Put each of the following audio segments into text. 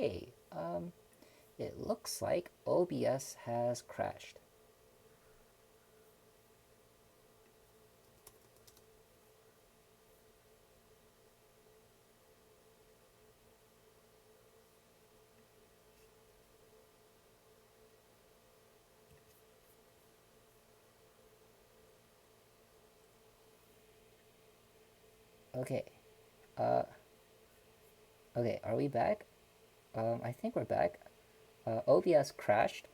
Okay, it looks like OBS has crashed. Okay, uh, okay, are we back? I think we're back. OBS crashed.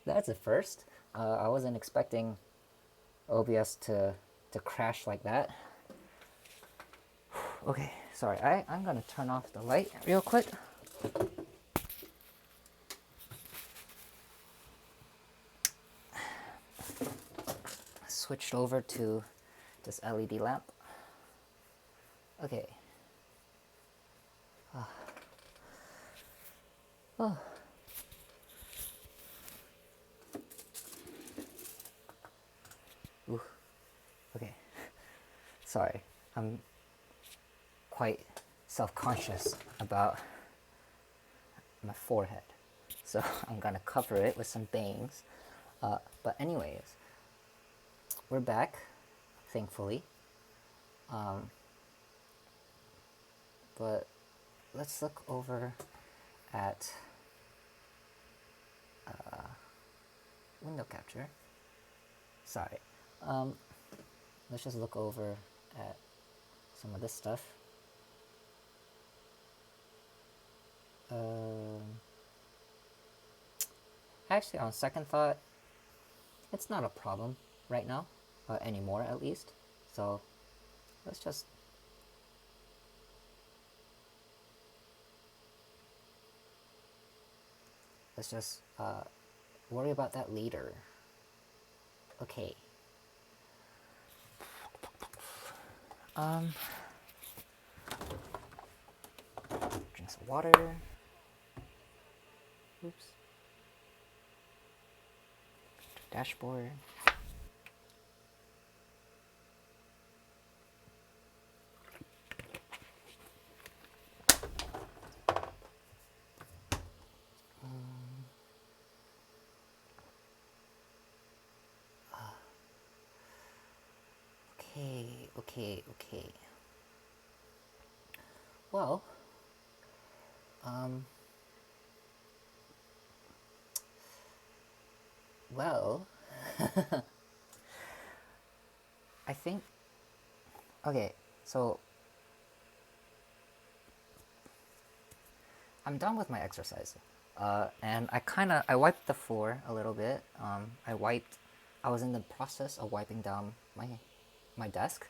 That's a first. I wasn't expecting OBS to crash like that. Okay, sorry, I'm gonna turn off the light real quick. Switched over to this LED lamp. Okay. Oh. Ooh. Okay. Sorry, I'm quite self-conscious about my forehead, so I'm gonna cover it with some bangs. But anyways, we're back, thankfully. But let's look over at window capture. Sorry. Let's just look over at some of this stuff. Actually, on second thought, it's not a problem right now, anymore at least. So let's just worry about that later. Okay. Drink some water. Oops. Dashboard. Okay. Well, I think, okay, so I'm done with my exercise. And I wiped the floor a little bit. I was in the process of wiping down my desk.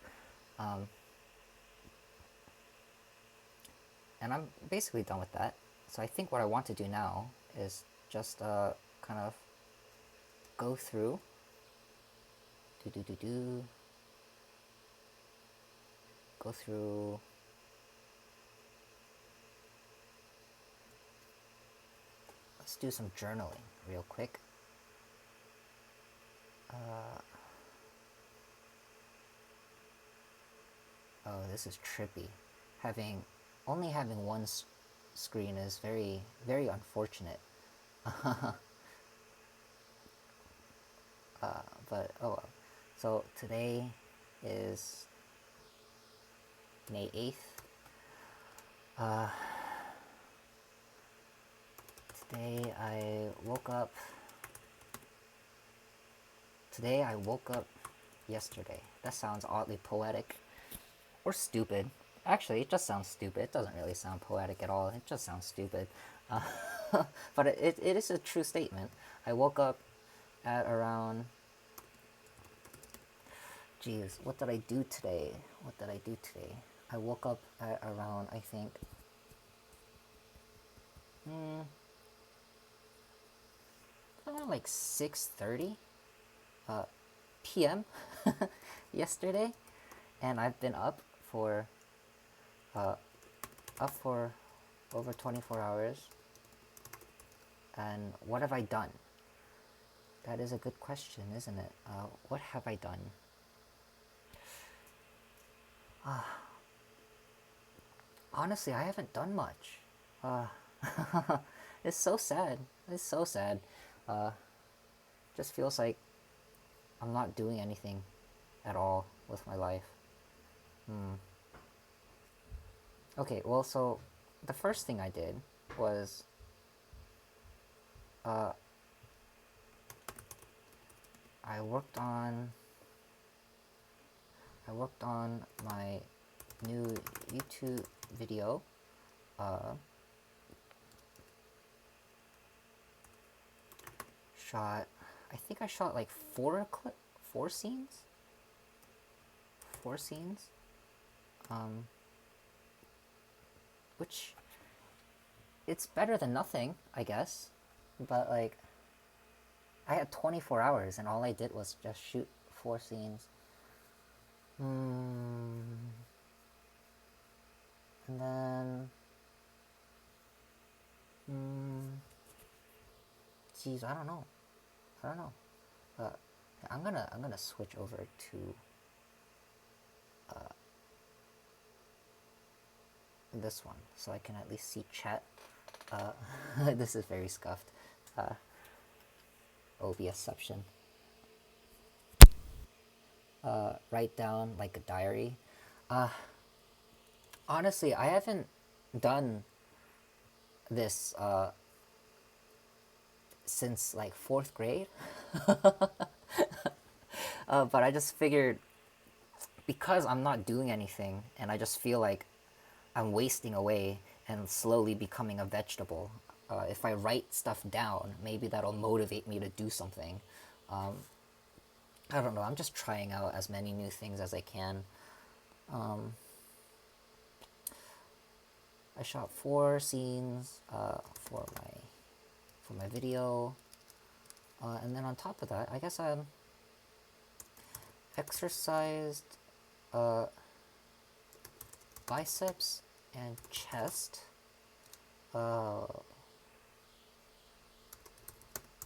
And I'm basically done with that. So I think what I want to do now is just kind of go through. Go through. Let's do some journaling real quick. Oh, this is trippy. Only having one screen is very, very unfortunate. But oh well. So today is May 8th. Today I woke up yesterday. That sounds oddly poetic. Or stupid. Actually, it just sounds stupid. It doesn't really sound poetic at all. It just sounds stupid. But it is a true statement. I woke up at around... Jeez, what did I do today? I woke up at around, I think... around like 6:30 p.m. yesterday. And I've been up for over 24 hours. And what have I done? That is a good question, isn't it? What have I done? Honestly, I haven't done much. Uh, it's so sad. It's so sad. Uh, just feels like I'm not doing anything at all with my life. Hmm. Okay, well, so the first thing I did was uh, I worked on I worked on my new YouTube video. Uh, shot. I think I shot like four scenes. Four scenes. Um, which it's better than nothing, I guess. But like, I had 24 hours, and all I did was just shoot four scenes. And then, geez, I don't know. I don't know. Uh, I'm gonna switch over to this one so I can at least see chat. This is very scuffed. OBSception. Write down like a diary. Honestly, I haven't done this since like fourth grade. But I just figured because I'm not doing anything and I just feel like I'm wasting away and slowly becoming a vegetable. If I write stuff down, maybe that'll motivate me to do something. I don't know. I'm just trying out as many new things as I can. I shot four scenes for my video, and then on top of that, I guess I exercised biceps and chest.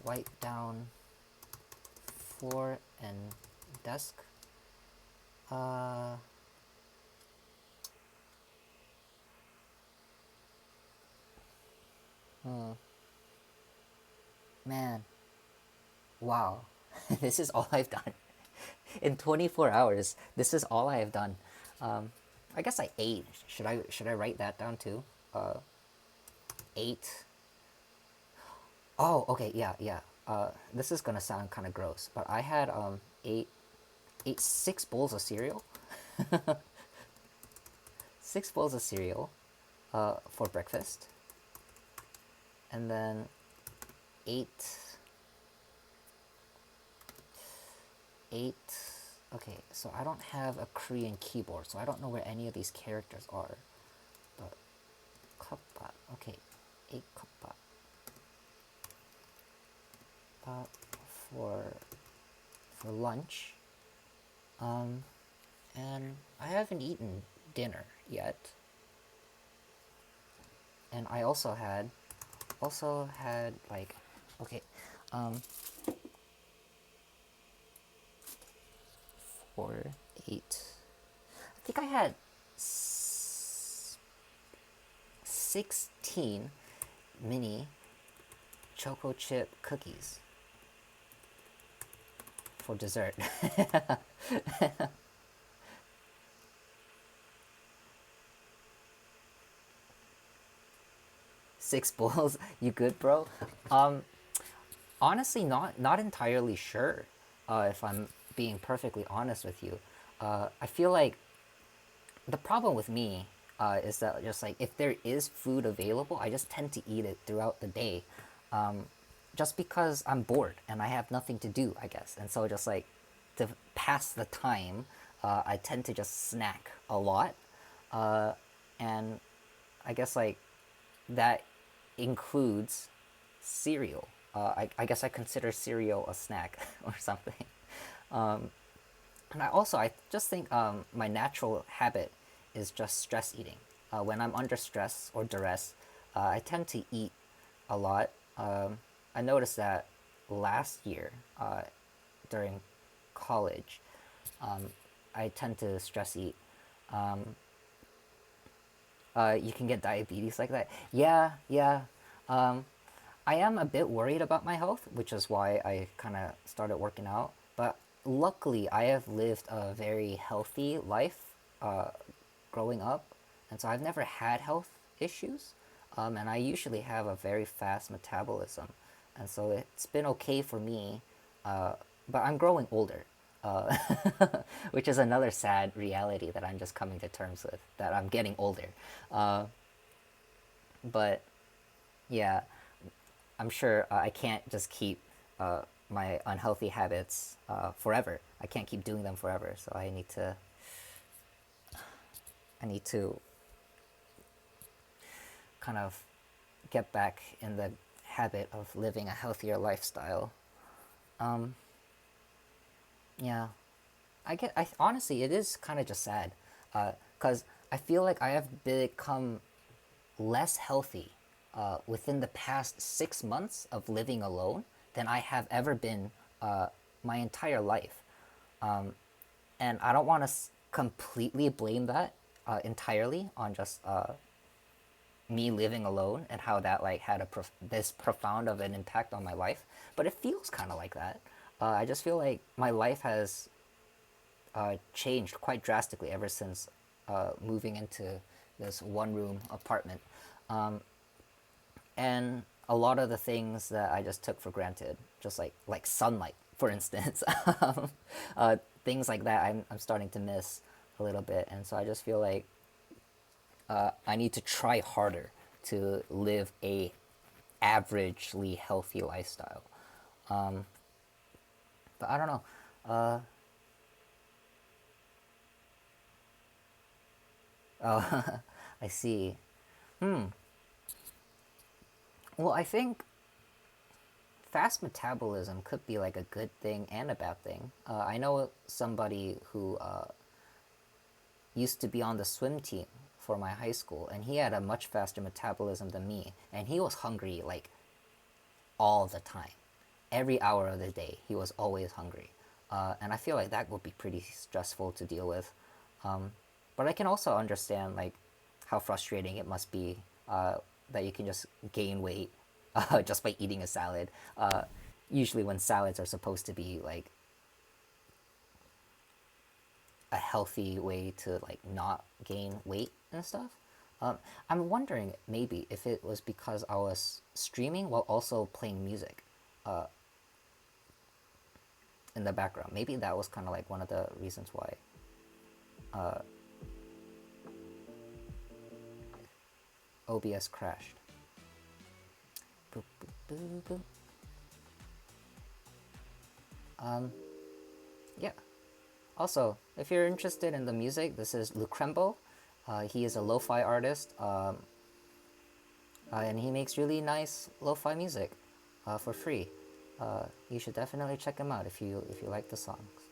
Wipe down floor and desk. Man, wow, this is all I've done in 24 hours. This is all I have done. I guess I ate. Should I write that down too? Ate. Oh, okay, yeah, yeah. This is gonna sound kind of gross, but I had ate 6 bowls of cereal. 6 bowls of cereal for breakfast, and then ate ate. Okay, so I don't have a Korean keyboard, so I don't know where any of these characters are. But cuppa. Okay, 8 cuppa. For lunch. And I haven't eaten dinner yet. And I also had like, okay, 4, 8. I think I had 16 mini choco chip cookies for dessert. 6 bowls. You good, bro? Honestly, not entirely sure. If I'm being perfectly honest with you, I feel like the problem with me is that just like if there is food available, I just tend to eat it throughout the day, just because I'm bored and I have nothing to do, I guess. And so just like to pass the time, I tend to just snack a lot, and I guess like that includes cereal. I guess I consider cereal a snack or something. And I just think my natural habit is just stress eating. When I'm under stress or duress, I tend to eat a lot. I noticed that last year during college, I tend to stress eat. You can get diabetes like that. Yeah, yeah. Um, I am a bit worried about my health, which is why I kind of started working out. But luckily, I have lived a very healthy life uh, growing up, and so I've never had health issues. And I usually have a very fast metabolism, and so it's been okay for me. Uh, but I'm growing older, uh, which is another sad reality that I'm just coming to terms with. That I'm getting older, uh, but yeah, I'm sure I can't just keep my unhealthy habits forever. I can't keep doing them forever. So I need to kind of get back in the habit of living a healthier lifestyle. Um, yeah, I honestly, it is kind of just sad, because I feel like I have become less healthy within the past 6 months of living alone than I have ever been my entire life. And I don't want to completely blame that entirely on just me living alone and how that like had this profound of an impact on my life. But it feels kind of like that. I just feel like my life has changed quite drastically ever since moving into this one room apartment. Um, and a lot of the things that I just took for granted, just like sunlight, for instance, uh, things like that, I'm starting to miss a little bit, and so I just feel like I need to try harder to live a averagely healthy lifestyle. But I don't know. Uh, oh, I see. Hmm. Well, I think fast metabolism could be like a good thing and a bad thing. I know somebody who used to be on the swim team for my high school, and he had a much faster metabolism than me, and he was hungry like all the time. Every hour of the day, he was always hungry. And I feel like that would be pretty stressful to deal with. Um, but I can also understand like how frustrating it must be that you can just gain weight just by eating a salad. Usually, when salads are supposed to be like a healthy way to like not gain weight and stuff. I'm wondering maybe if it was because I was streaming while also playing music in the background. Maybe that was kind of like one of the reasons why. OBS crashed. Boop, boop, boop, boop. Yeah. Also, if you're interested in the music, this is Lucrembo. He is a lo-fi artist, and he makes really nice lo-fi music for free. You should definitely check him out if you like the songs,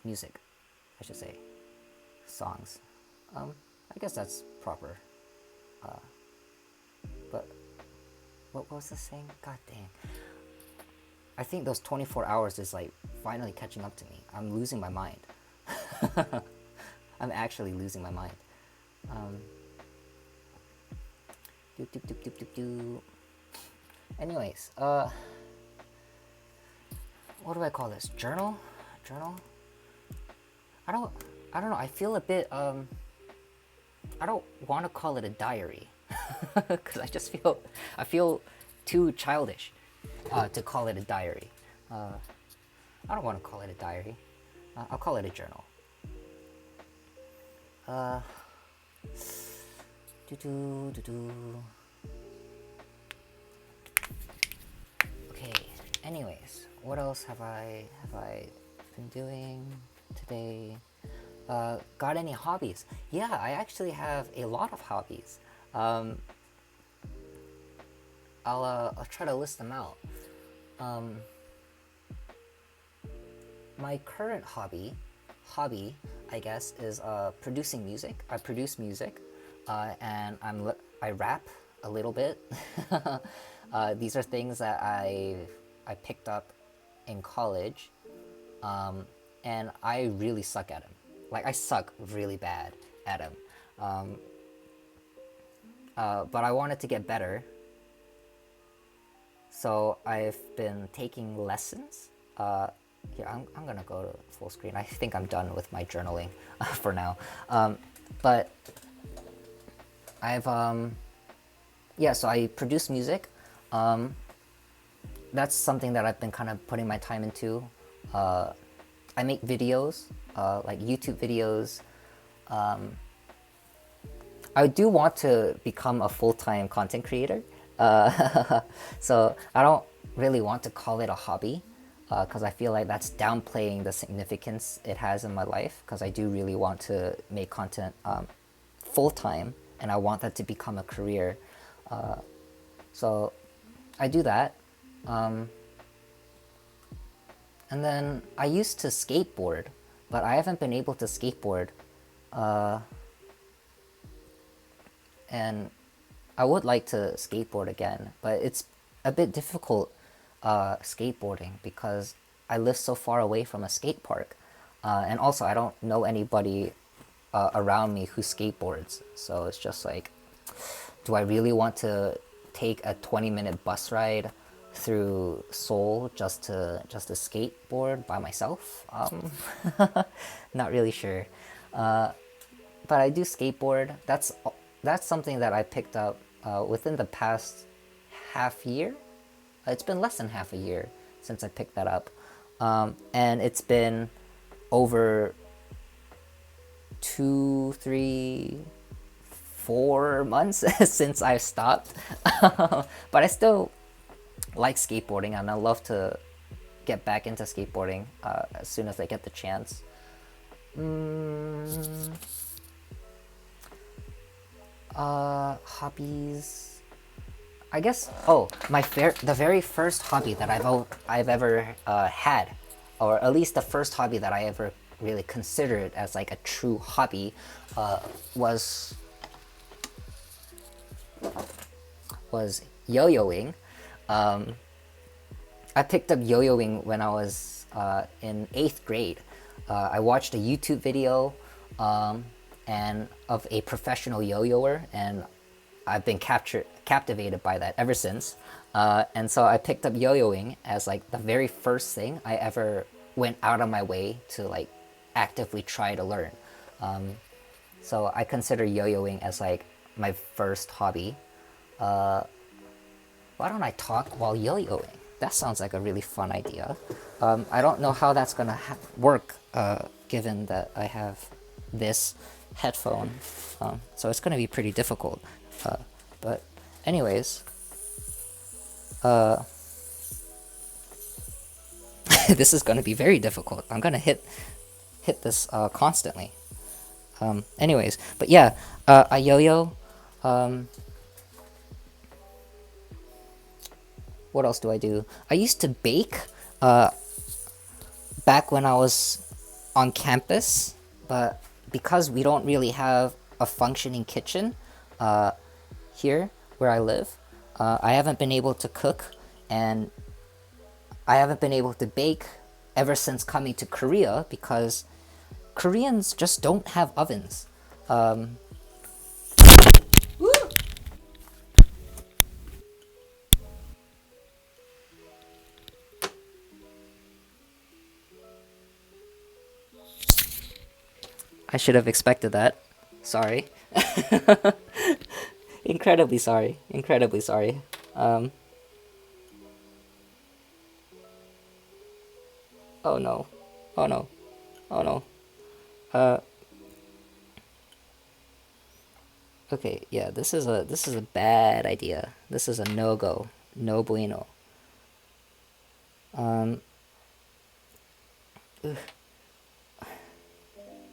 music, I should say, songs. I guess that's proper. But what was the saying? God dang. I think those 24 hours is like finally catching up to me. I'm losing my mind. I'm actually losing my mind. Doop, doop, doop, doop, doop, doop. Anyways, what do I call this? Journal? Journal? I don't I don't know. I feel a bit I don't want to call it a diary because I feel too childish to call it a diary. I don't want to call it a diary. I'll call it a journal. Do. Okay. Anyways, what else have I been doing today? Got any hobbies? Yeah, I actually have a lot of hobbies. I'll try to list them out. My current hobby, I guess, is producing music. I produce music, and I rap a little bit. These are things that I picked up in college, and I really suck at them. Like I suck really bad at them. but I wanted to get better. So I've been taking lessons. Here, I'm gonna go to full screen. I think I'm done with my journaling for now. But I've, yeah, so I produce music. That's something that I've been kind of putting my time into. I make videos, like YouTube videos. I do want to become a full-time content creator. So I don't really want to call it a hobby, because I feel like that's downplaying the significance it has in my life, because I do really want to make content full-time, and I want that to become a career. So I do that. And then I used to skateboard, but I haven't been able to skateboard. And I would like to skateboard again, but it's a bit difficult skateboarding because I live so far away from a skate park. And also I don't know anybody around me who skateboards. So it's just like, do I really want to take a 20-minute bus ride through Seoul just to skateboard by myself? Not really sure. But I do skateboard. That's something that I picked up within the past half year. It's been less than half a year since I picked that up. And it's been over 2, 3, 4 months since I stopped. But I still like skateboarding, and I love to get back into skateboarding as soon as I get the chance. Hobbies. I guess. Oh, the very first hobby that I've ever had, or at least the first hobby that I ever really considered as like a true hobby, was yo-yoing. I picked up yo-yoing when I was in 8th grade. I watched a YouTube video and of a professional yo-yoer, and I've been captivated by that ever since. And so I picked up yo-yoing as like the very first thing I ever went out of my way to like actively try to learn. So I consider yo-yoing as like my first hobby. Why don't I talk while yo-yoing? That sounds like a really fun idea. I don't know how that's gonna work, given that I have this headphone, so it's gonna be pretty difficult. But anyways, this is gonna be very difficult. I'm gonna hit this constantly. Anyways, but yeah, I yo-yo. What else do I do? I used to bake back when I was on campus, but because we don't really have a functioning kitchen here where I live, I haven't been able to cook, and I haven't been able to bake ever since coming to Korea, because Koreans just don't have ovens. I should have expected that. Sorry. Incredibly sorry. Incredibly sorry. Oh no. Oh no. Oh no. Okay, yeah, this is a bad idea. This is a no-go. No bueno.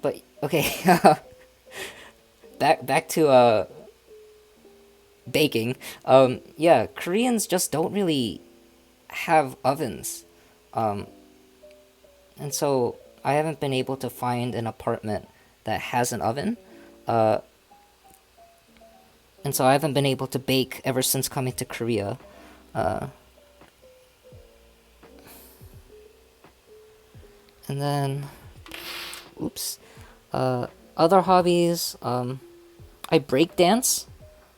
But okay. back to baking. Yeah, Koreans just don't really have ovens. And so I haven't been able to find an apartment that has an oven. And so I haven't been able to bake ever since coming to Korea. And then, oops. Other hobbies, I break dance.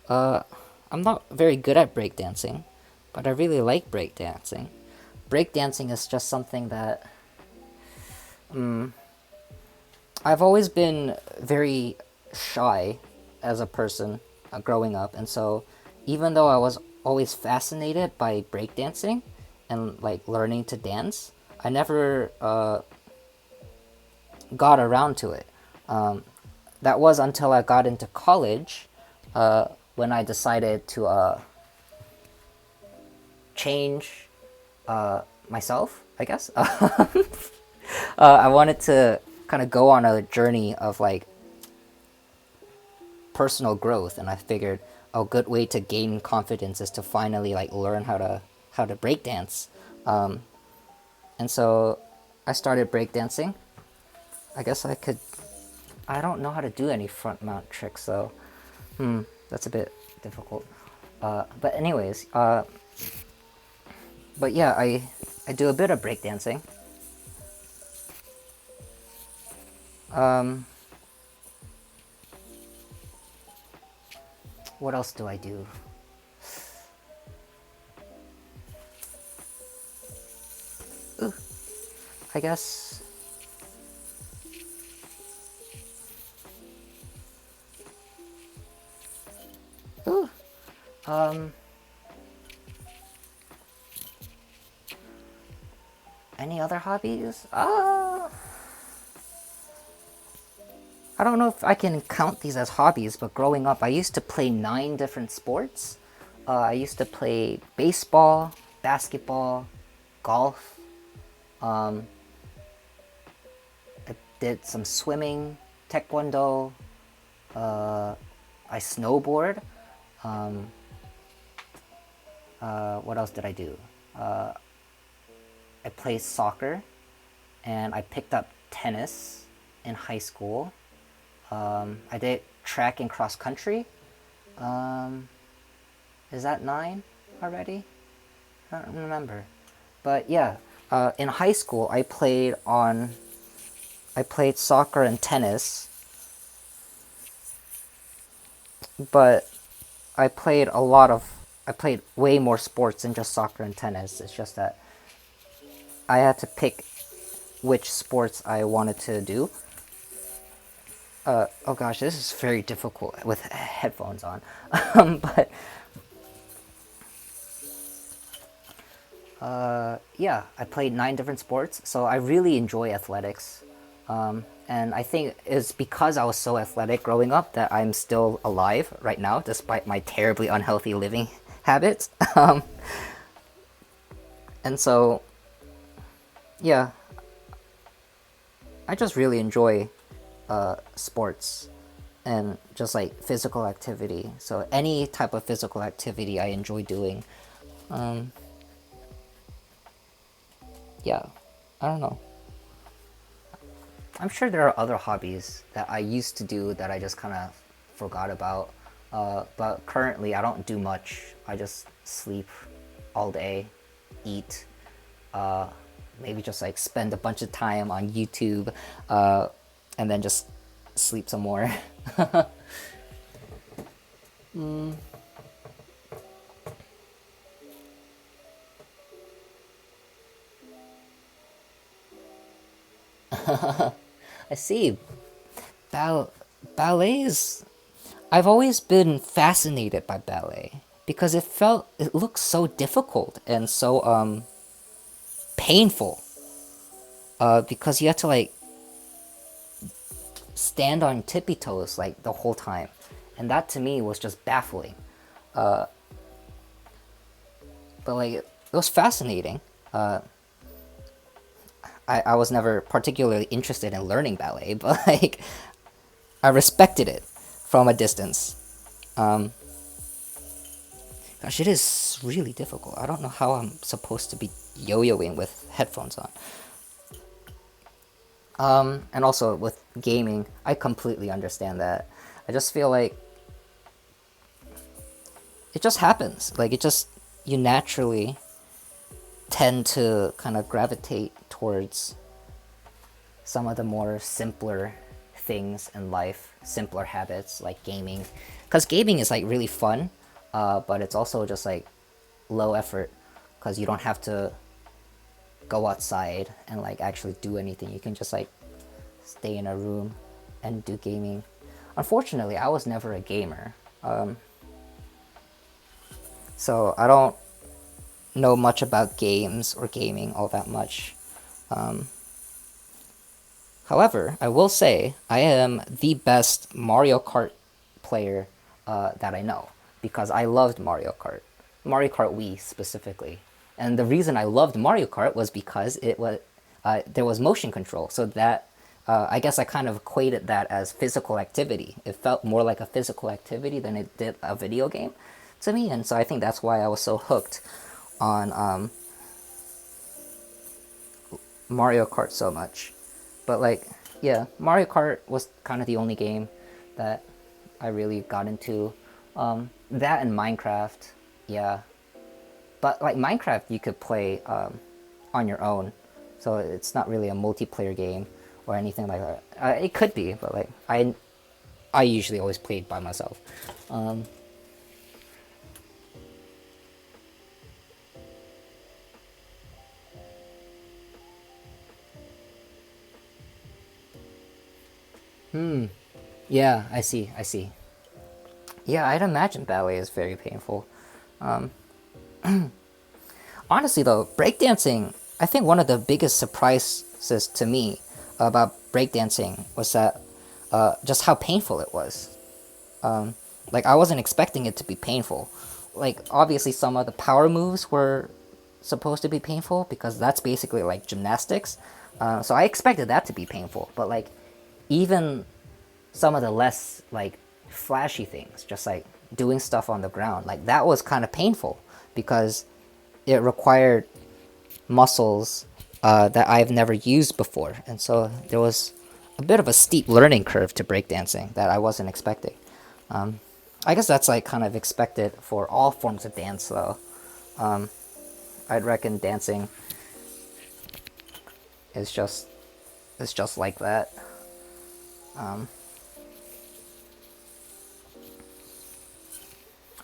I'm not very good at breakdancing, but I really like breakdancing. Breakdancing is just something that I've always been very shy as a person growing up, and so even though I was always fascinated by breakdancing and like learning to dance, I never got around to it. That was until I got into college when I decided to change myself, I guess. I wanted to kind of go on a journey of like personal growth, and I figured a good way to gain confidence is to finally like learn how to break dance. And so I started breakdancing. I guess I could. I don't know how to do any front mount tricks, so that's a bit difficult. But anyways, but yeah, I do a bit of breakdancing. What else do I do? Ooh, I guess. Ooh, any other hobbies? I don't know if I can count these as hobbies, but growing up, I used to play 9 different sports. I used to play baseball, basketball, golf. I did some swimming, taekwondo. I snowboard. What else did I do? I played soccer, and I picked up tennis in high school. I did track and cross country. Is that 9 already? I don't remember. But yeah, in high school I played soccer and tennis, but I played way more sports than just soccer and tennis. It's just that I had to pick which sports I wanted to do. Oh gosh, this is very difficult with headphones on. But yeah, I played 9 different sports, so I really enjoy athletics. And I think it's because I was so athletic growing up that I'm still alive right now, despite my terribly unhealthy living habits. And so, yeah, I just really enjoy sports and just like physical activity. So any type of physical activity I enjoy doing. Yeah, I don't know. I'm sure there are other hobbies that I used to do that I just kind of forgot about. But currently, I don't do much. I just sleep all day, eat, maybe just like spend a bunch of time on YouTube, and then just sleep some more. I see. Ball- Ballets. I've always been fascinated by ballet because it looks so difficult and so painful. Because you have to like stand on tippy toes like the whole time, and that to me was just baffling. But like it was fascinating. I was never particularly interested in learning ballet, but like I respected it from a distance. Gosh, it is really difficult. I don't know how I'm supposed to be yo-yoing with headphones on. And also with gaming, I completely understand that. I just feel like it just happens. Like you naturally tend to kind of gravitate towards some of the more simpler things in life, simpler habits like gaming, because gaming is like really fun, but it's also just like low effort because you don't have to go outside and like actually do anything. You can just like stay in a room and do gaming. Unfortunately, I was never a gamer, so I don't know much about games or gaming all that much. However, I will say I am the best Mario Kart player that I know because I loved Mario Kart, Mario Kart Wii specifically. And the reason I loved Mario Kart was because it was there was motion control, so that I guess I kind of equated that as physical activity. It felt more like a physical activity than it did a video game to me, and so I think that's why I was so hooked on Mario Kart so much. But like, yeah, Mario Kart was kind of the only game that I really got into. That and Minecraft, yeah. But like Minecraft, you could play on your own, so it's not really a multiplayer game or anything like that. It could be, but like I usually always played by myself. Yeah, I see, I see. Yeah, I'd imagine ballet is very painful. Honestly, though, breakdancing, I think one of the biggest surprises to me about breakdancing was that just how painful it was. Like, I wasn't expecting it to be painful. Like, obviously, some of the power moves were supposed to be painful because that's basically like gymnastics. So I expected that to be painful, but like, even some of the less like flashy things, just like doing stuff on the ground, like that was kind of painful because it required muscles that I've never used before, and so there was a bit of a steep learning curve to breakdancing that I wasn't expecting. I guess that's like kind of expected for all forms of dance, though. I'd reckon dancing is just like that.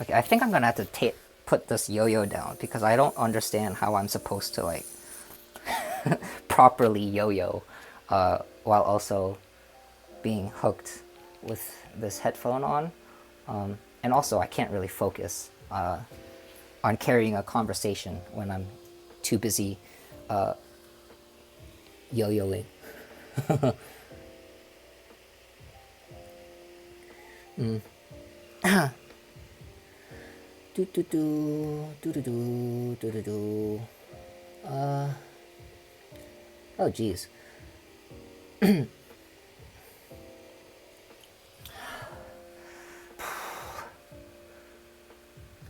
Okay, I think I'm gonna have to put this yo-yo down because I don't understand how I'm supposed to like properly yo-yo while also being hooked with this headphone on. And also, I can't really focus on carrying a conversation when I'm too busy yo-yoing. Do do do do do do do do do. Oh geez.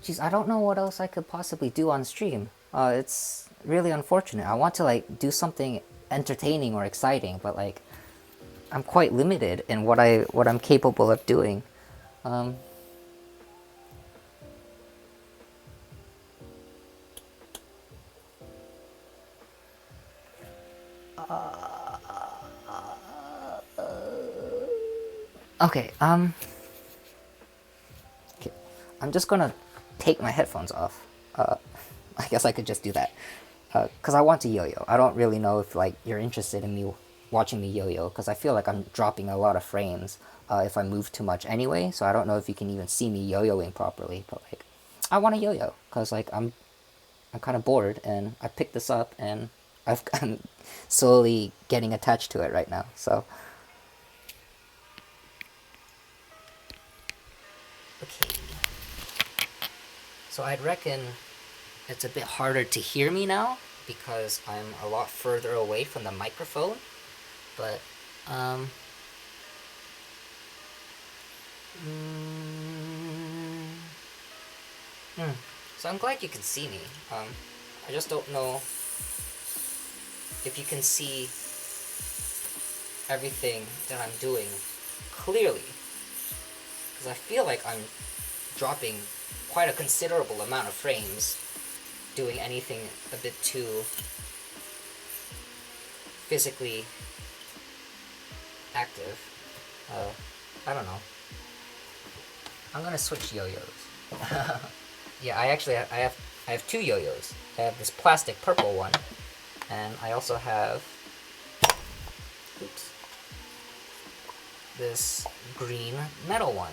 Jeez, I don't know what else I could possibly do on stream. It's really unfortunate. I want to like do something entertaining or exciting, but like I'm quite limited in what I'm capable of doing. Okay, okay. I'm just gonna take my headphones off. I guess I could just do that. Because I want to yo-yo. I don't really know if like you're interested in me watching me yo-yo, because I feel like I'm dropping a lot of frames if I move too much anyway, so I don't know if you can even see me yo-yoing properly, but like, I want to yo-yo, because like, I'm kind of bored, and I picked this up, and I'm slowly getting attached to it right now, so. Okay. So I'd reckon it's a bit harder to hear me now because I'm a lot further away from the microphone, but so I'm glad you can see me. I just don't know if you can see everything that I'm doing clearly, because I feel like I'm dropping quite a considerable amount of frames doing anything a bit too physically active. I don't know. I'm gonna switch yo-yos. Yeah, I have two yo-yos. I have this plastic purple one, and I also have, oops, this green metal one.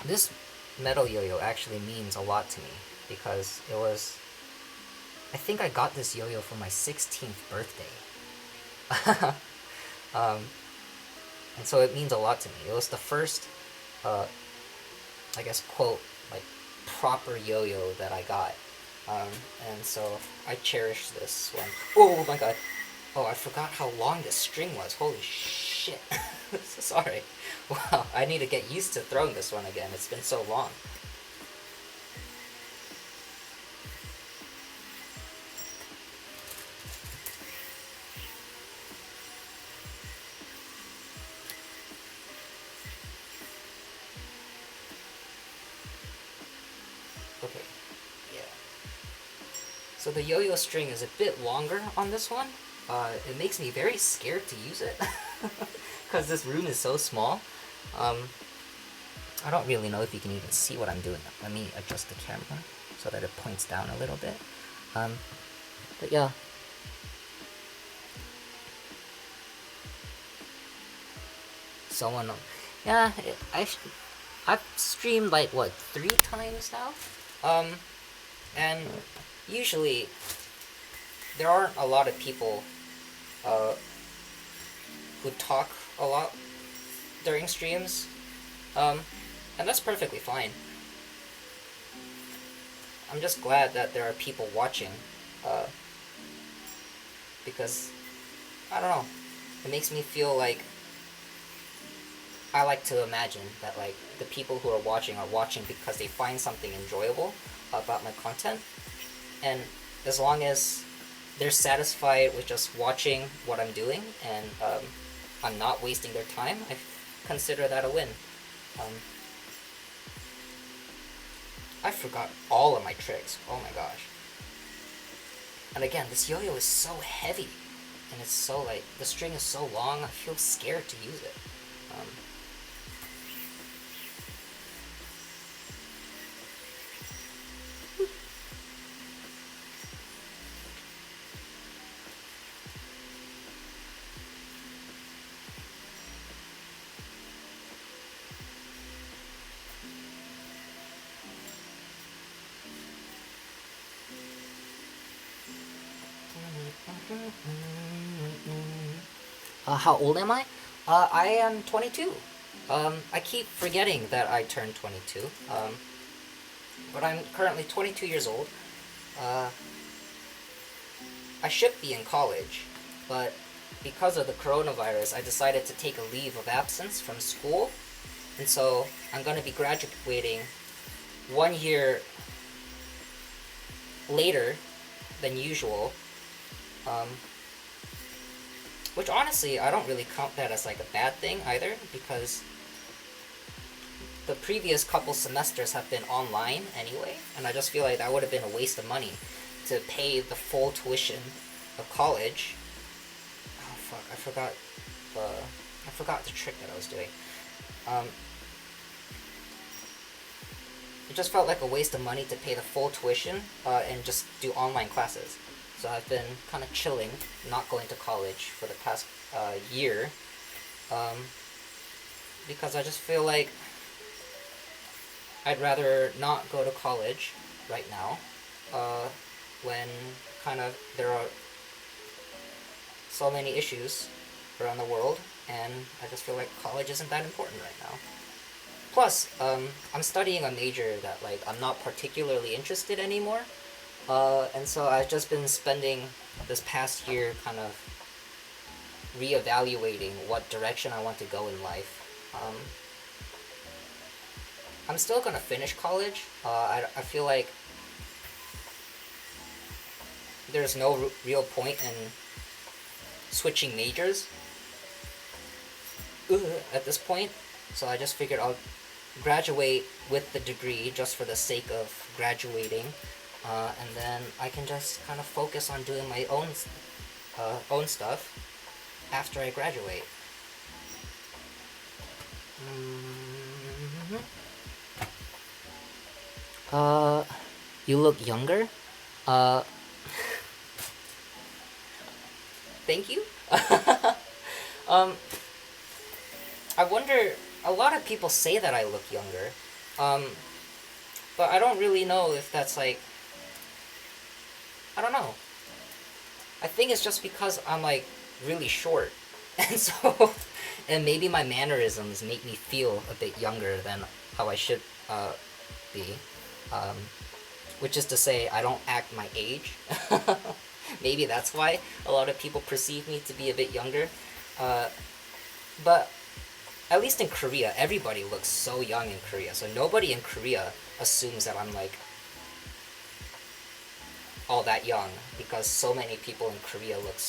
This metal yo-yo actually means a lot to me because I think I got this yo-yo for my 16th birthday. And so it means a lot to me. It was the first, I guess, quote, like, proper yo-yo that I got. And so I cherish this one. Oh my god. Oh, I forgot how long this string was. Holy shit. Sorry. Wow, I need to get used to throwing this one again. It's been so long. Okay, yeah. So the yo-yo string is a bit longer on this one. It makes me very scared to use it because this room is so small. I don't really know if you can even see what I'm doing. Let me adjust the camera so that it points down a little bit. But yeah. Yeah, I've streamed like what 3 times now, and usually there aren't a lot of people who talk a lot during streams, and that's perfectly fine. I'm just glad that there are people watching, because I don't know, it makes me feel like I like to imagine that like the people who are watching because they find something enjoyable about my content, and as long as they're satisfied with just watching what I'm doing and I'm not wasting their time, I consider that a win. I forgot all of my tricks. Oh my gosh. And again, this yo-yo is so heavy, and it's so like, the string is so long, I feel scared to use it. How old am I? I am 22. I keep forgetting that I turned 22. But I'm currently 22 years old. I should be in college, but because of the coronavirus, I decided to take a leave of absence from school, and so I'm going to be graduating 1 year later than usual, which honestly, I don't really count that as like a bad thing either, because the previous couple semesters have been online anyway, and I just feel like that would have been a waste of money to pay the full tuition of college. Oh fuck, I forgot the trick that I was doing. It just felt like a waste of money to pay the full tuition and just do online classes. So I've been kind of chilling, not going to college for the past year, because I just feel like I'd rather not go to college right now, when kind of there are so many issues around the world, and I just feel like college isn't that important right now. Plus, I'm studying a major that like I'm not particularly interested anymore, and so I've just been spending this past year kind of reevaluating what direction I want to go in life. I'm still gonna finish college. I feel like there's no real point in switching majors at this point, so I just figured I'll graduate with the degree just for the sake of graduating, and then I can just kind of focus on doing my own stuff after I graduate. Mm-hmm. You look younger. Uh, thank you. um, I wonder. A lot of people say that I look younger, but I don't really know if that's like. I don't know. I think it's just because I'm like really short, and so, and maybe my mannerisms make me feel a bit younger than how I should be. Um, which is to say, I don't act my age. Maybe that's why a lot of people perceive me to be a bit younger. But at least in Korea, everybody looks so young in Korea. So nobody in Korea assumes that I'm like all that young, because so many people in Korea look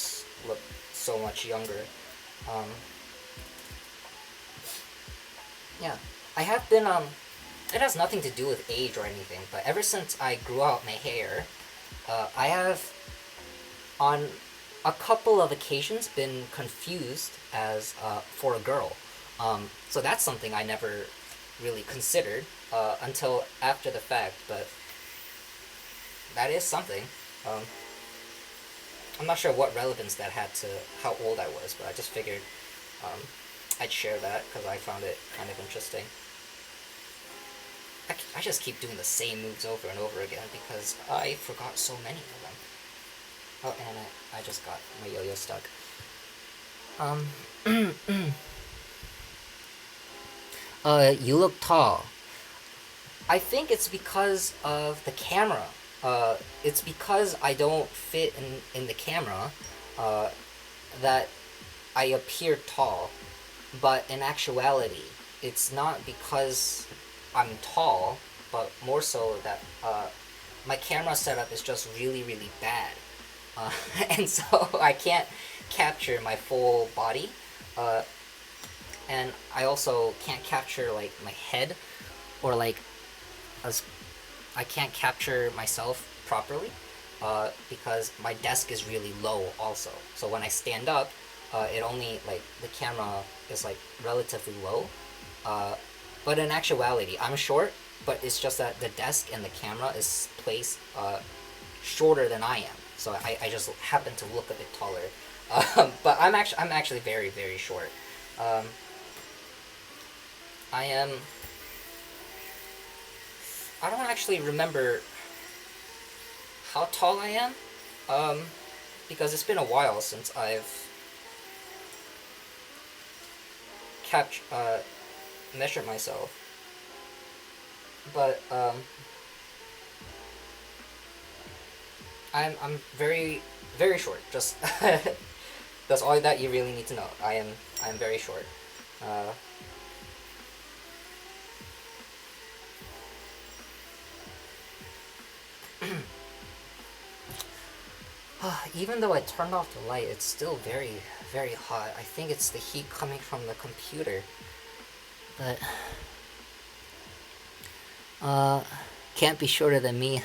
so much younger. Yeah, I have been it has nothing to do with age or anything, but ever since I grew out my hair, I have on a couple of occasions been confused as for a girl. So that's something I never really considered until after the fact, but that is something. I'm not sure what relevance that had to how old I was, but I just figured I'd share that because I found it kind of interesting. I just keep doing the same moves over and over again because I forgot so many of them. Oh, and I just got my yo-yo stuck. You look tall. I think it's because of the camera. It's because I don't fit in the camera that I appear tall. But in actuality, it's not because I'm tall, but more so that my camera setup is just really, really bad. And so I can't capture my full body. And I also can't capture like my head, or like as I can't capture myself properly because my desk is really low also. So when I stand up, it only like the camera is like relatively low. But in actuality, I'm short, but it's just that the desk and the camera is placed shorter than I am. So I just happen to look a bit taller. But I'm actually very, very short. I don't actually remember how tall I am, because it's been a while since I've measured myself. But I'm very, very short. Just that's all that you really need to know. I'm very short. Even though I turned off the light, it's still very, very hot. I think it's the heat coming from the computer. But can't be shorter than me.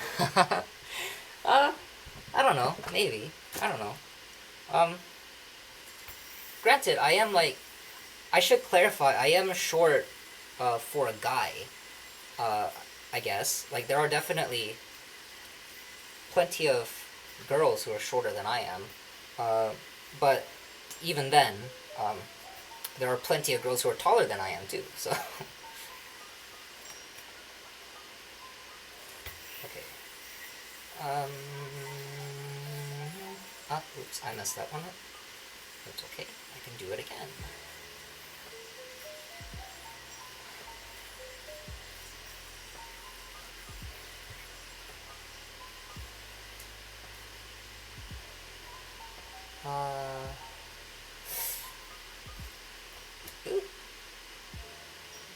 I don't know. Maybe. I don't know. Granted, I am like, I should clarify, I am short for a guy. I guess. Like, there are definitely plenty of girls who are shorter than I am. But even then, there are plenty of girls who are taller than I am too, so. Okay. Oops, I messed that one up. It's okay, I can do it again.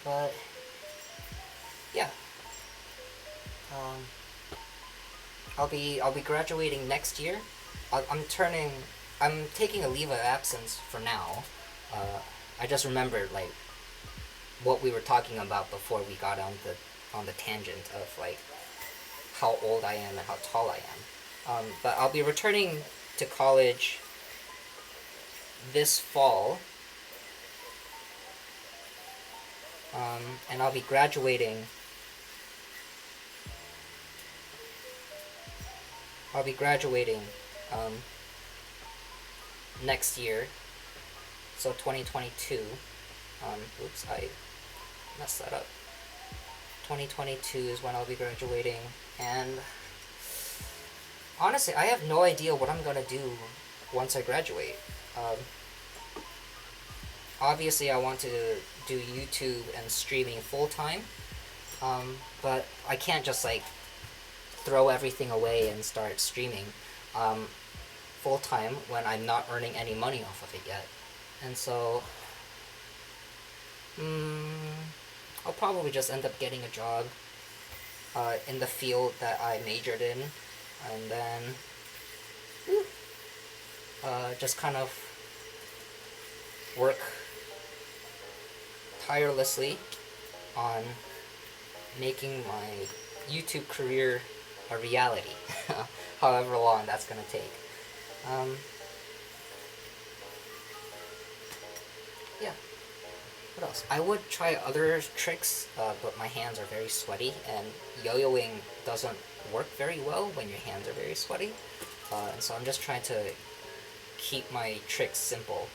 But yeah, I'll be graduating next year. I'm taking a leave of absence for now. I just remembered like what we were talking about before we got on the tangent of like how old I am and how tall I am. But I'll be returning to college this fall, and I'll be graduating. Um, next year, so 2022. Oops, I messed that up. 2022 is when I'll be graduating, and honestly, I have no idea what I'm gonna do once I graduate. Obviously, I want to do YouTube and streaming full time, but I can't just like throw everything away and start streaming full time when I'm not earning any money off of it yet. And so, I'll probably just end up getting a job in the field that I majored in, and then just kind of work tirelessly on making my YouTube career a reality, however long that's gonna take. Yeah. What else? I would try other tricks, but my hands are very sweaty, and yo-yoing doesn't work very well when your hands are very sweaty. And so I'm just trying to keep my tricks simple.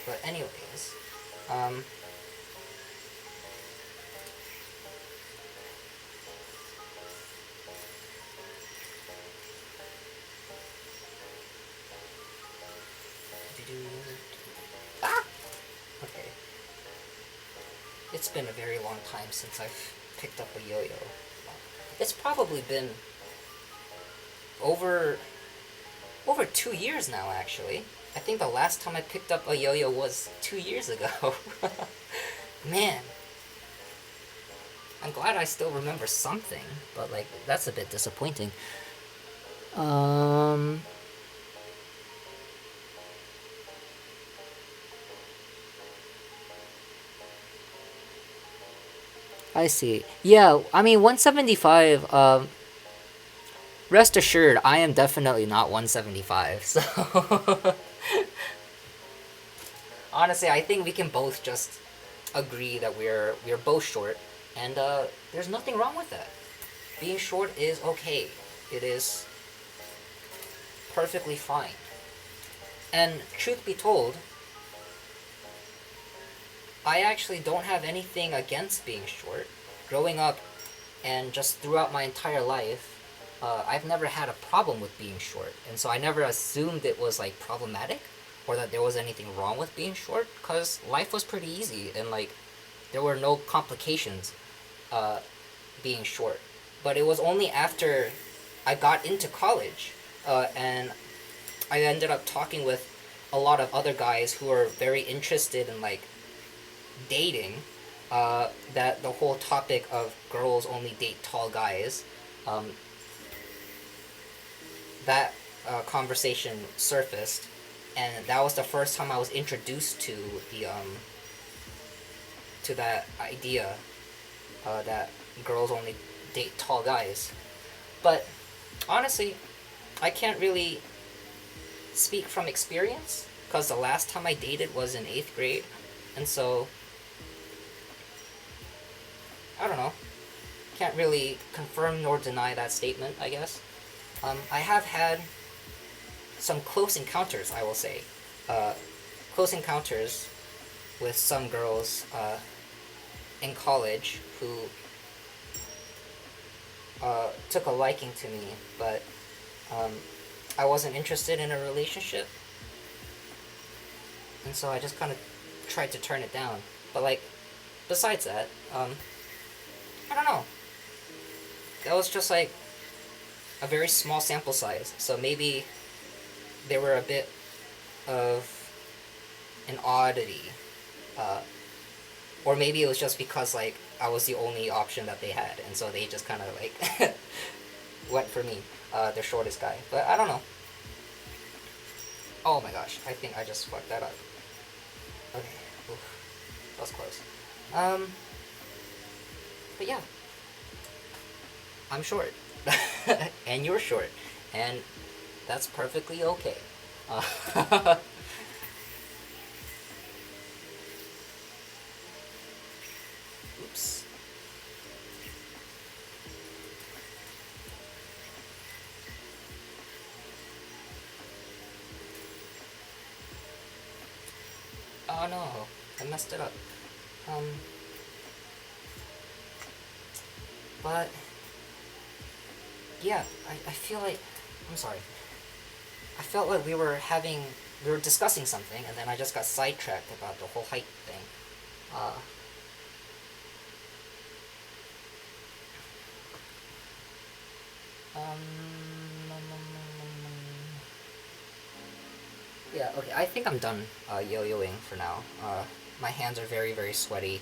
But anyways, okay. It's been a very long time since I've picked up a yo-yo. It's probably been over 2 years now, actually. I think the last time I picked up a yo-yo was 2 years ago. Man. I'm glad I still remember something, but like, that's a bit disappointing. I see. Yeah, I mean, 175, rest assured, I am definitely not 175, so... Honestly, I think we can both just agree that we're both short, and there's nothing wrong with that. Being short is okay. It is perfectly fine. And truth be told, I actually don't have anything against being short. Growing up and just throughout my entire life, I've never had a problem with being short. And so I never assumed it was like problematic or that there was anything wrong with being short, because life was pretty easy and like there were no complications being short. But it was only after I got into college and I ended up talking with a lot of other guys who are very interested in like dating, that the whole topic of girls only date tall guys, that conversation surfaced, and that was the first time I was introduced to the to that idea that girls only date tall guys. But honestly, I can't really speak from experience, because the last time I dated was in 8th grade, and so I don't know. Can't really confirm nor deny that statement, I guess. I have had some close encounters, I will say. Close encounters with some girls in college who took a liking to me, but I wasn't interested in a relationship. And so I just kind of tried to turn it down. But like, besides that, I don't know. That was just like a very small sample size. So maybe they were a bit of an oddity. Or maybe it was just because like I was the only option that they had, and so they just kind of like went for me, the shortest guy. But I don't know. Oh my gosh, I think I just fucked that up. Okay, oof, that was close. But yeah, I'm short. and you're short, and that's perfectly okay. Uh, oops. Oh no, I messed it up. Um, but yeah, I feel like, I'm sorry. I felt like we were discussing something, and then I just got sidetracked about the whole height thing. Uh, um, yeah, okay, I think I'm done yo-yoing for now. My hands are very, very sweaty,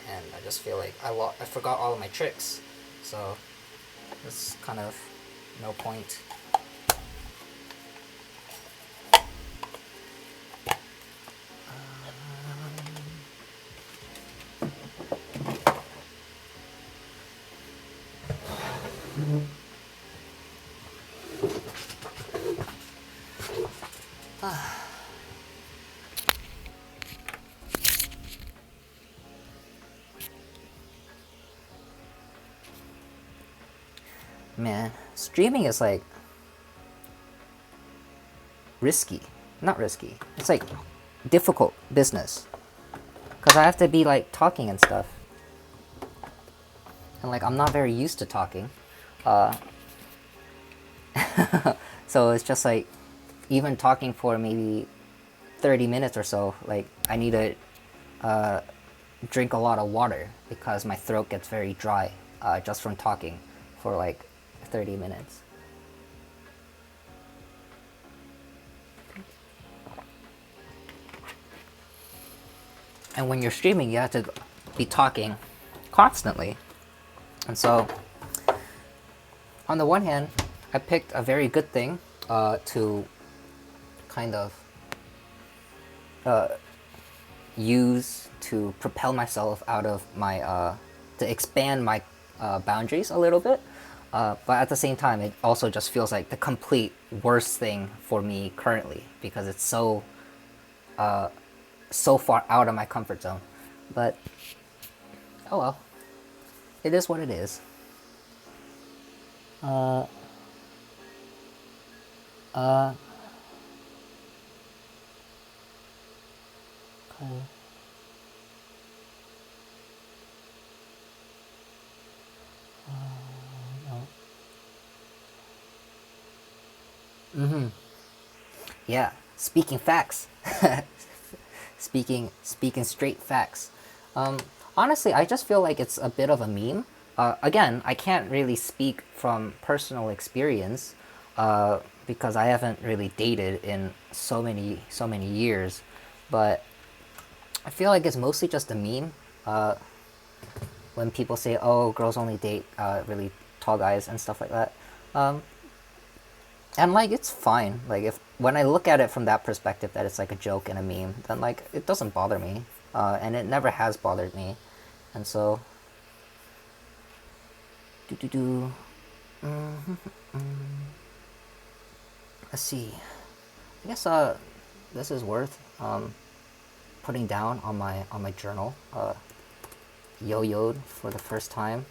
and I just feel like I forgot all of my tricks, so it's kind of no point. Man, streaming is like risky. Not risky. It's like difficult business. Because I have to be like talking and stuff. And like I'm not very used to talking. Uh, so it's just like even talking for maybe 30 minutes or so, like I need to drink a lot of water because my throat gets very dry just from talking for like 30 minutes. And when you're streaming, you have to be talking constantly. And so, on the one hand, I picked a very good thing to kind of use to propel myself out of my, to expand my boundaries a little bit. But at the same time, it also just feels like the complete worst thing for me currently because it's so so far out of my comfort zone. But oh well, it is what it is. Uh, uh, okay. Mm-hmm. Yeah. Speaking facts. Speaking straight facts. Um, Honestly, I just feel like it's a bit of a meme. Again, I can't really speak from personal experience because I haven't really dated in so many years, but I feel like it's mostly just a meme. When people say, "Oh, girls only date really tall guys" and stuff like that, um, and like it's fine. Like if when I look at it from that perspective, that it's like a joke and a meme, then like it doesn't bother me, and it never has bothered me, and so do do do. Let's see. I guess this is worth putting down on my journal. Yo-yoed for the first time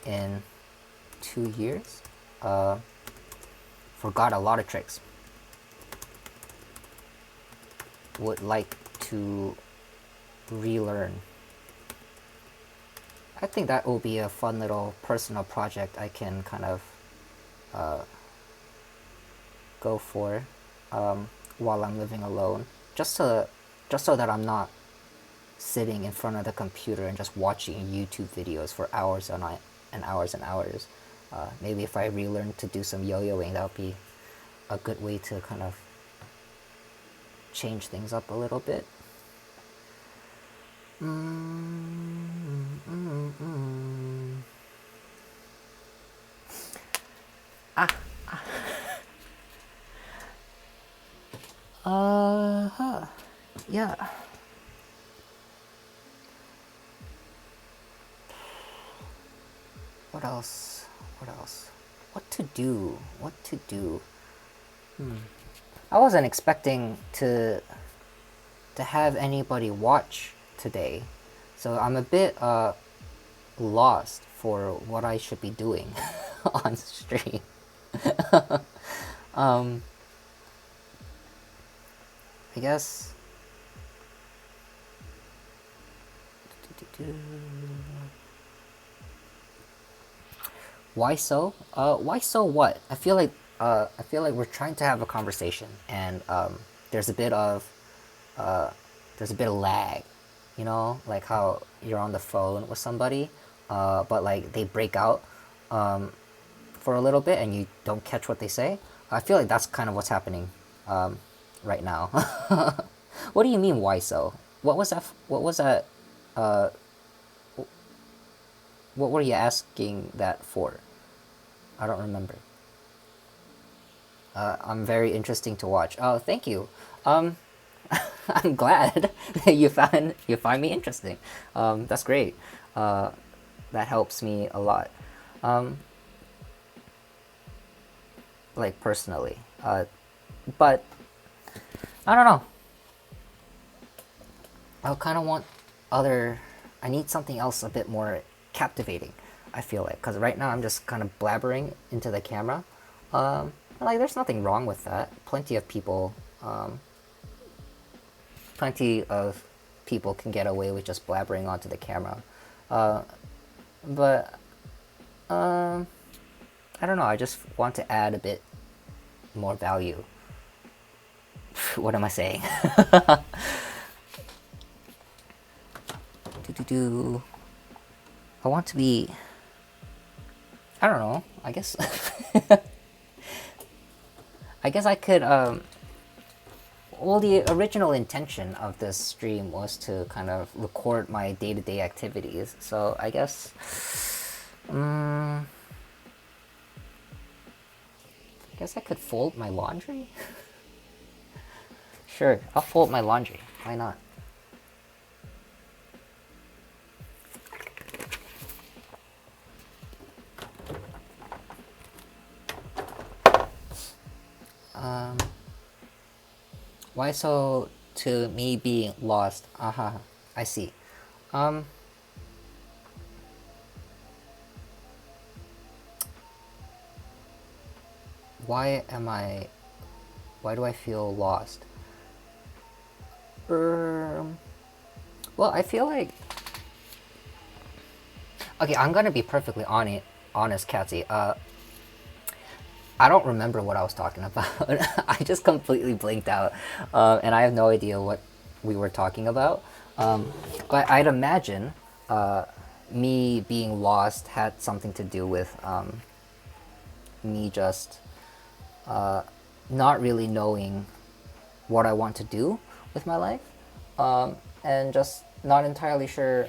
in 2 years. Forgot a lot of tricks. Would like to relearn. I think that will be a fun little personal project I can kind of go for while I'm living alone, just so that I'm not sitting in front of the computer and just watching YouTube videos for hours and hours and hours. Maybe if I relearn to do some yo-yoing, that would be a good way to kind of change things up a little bit. Ah. Yeah. What else? What else? What to do? What to do? I wasn't expecting to have anybody watch today, so I'm a bit lost for what I should be doing on stream. I guess. Why so? Why so what? I feel like we're trying to have a conversation, and there's a bit of lag, you know, like how you're on the phone with somebody, but like they break out for a little bit and you don't catch what they say. I feel like that's kind of what's happening right now. What do you mean, why so? What was that? What was that? What were you asking that for? I don't remember. I'm very interesting to watch. Oh, thank you. I'm glad that you find me interesting. That's great. That helps me a lot. Like personally, but I don't know. I kind of want other. I need something else a bit more captivating. I feel like, because right now I'm just kind of blabbering into the camera. Like there's nothing wrong with that. Plenty of people can get away with just blabbering onto the camera. But I don't know. I just want to add a bit more value. What am I saying? I want to be. I don't know. I guess. I guess I could. Well, the original intention of this stream was to kind of record my day-to-day activities. So I guess. I guess I could fold my laundry. Sure, I'll fold my laundry. Why not? Why so to me being lost? Aha, I see. Why do I feel lost? Well, I feel like. Okay, I'm gonna be perfectly honest, Katsy. I don't remember what I was talking about. I just completely blinked out, and I have no idea what we were talking about. But I'd imagine me being lost had something to do with me just not really knowing what I want to do with my life, and just not entirely sure.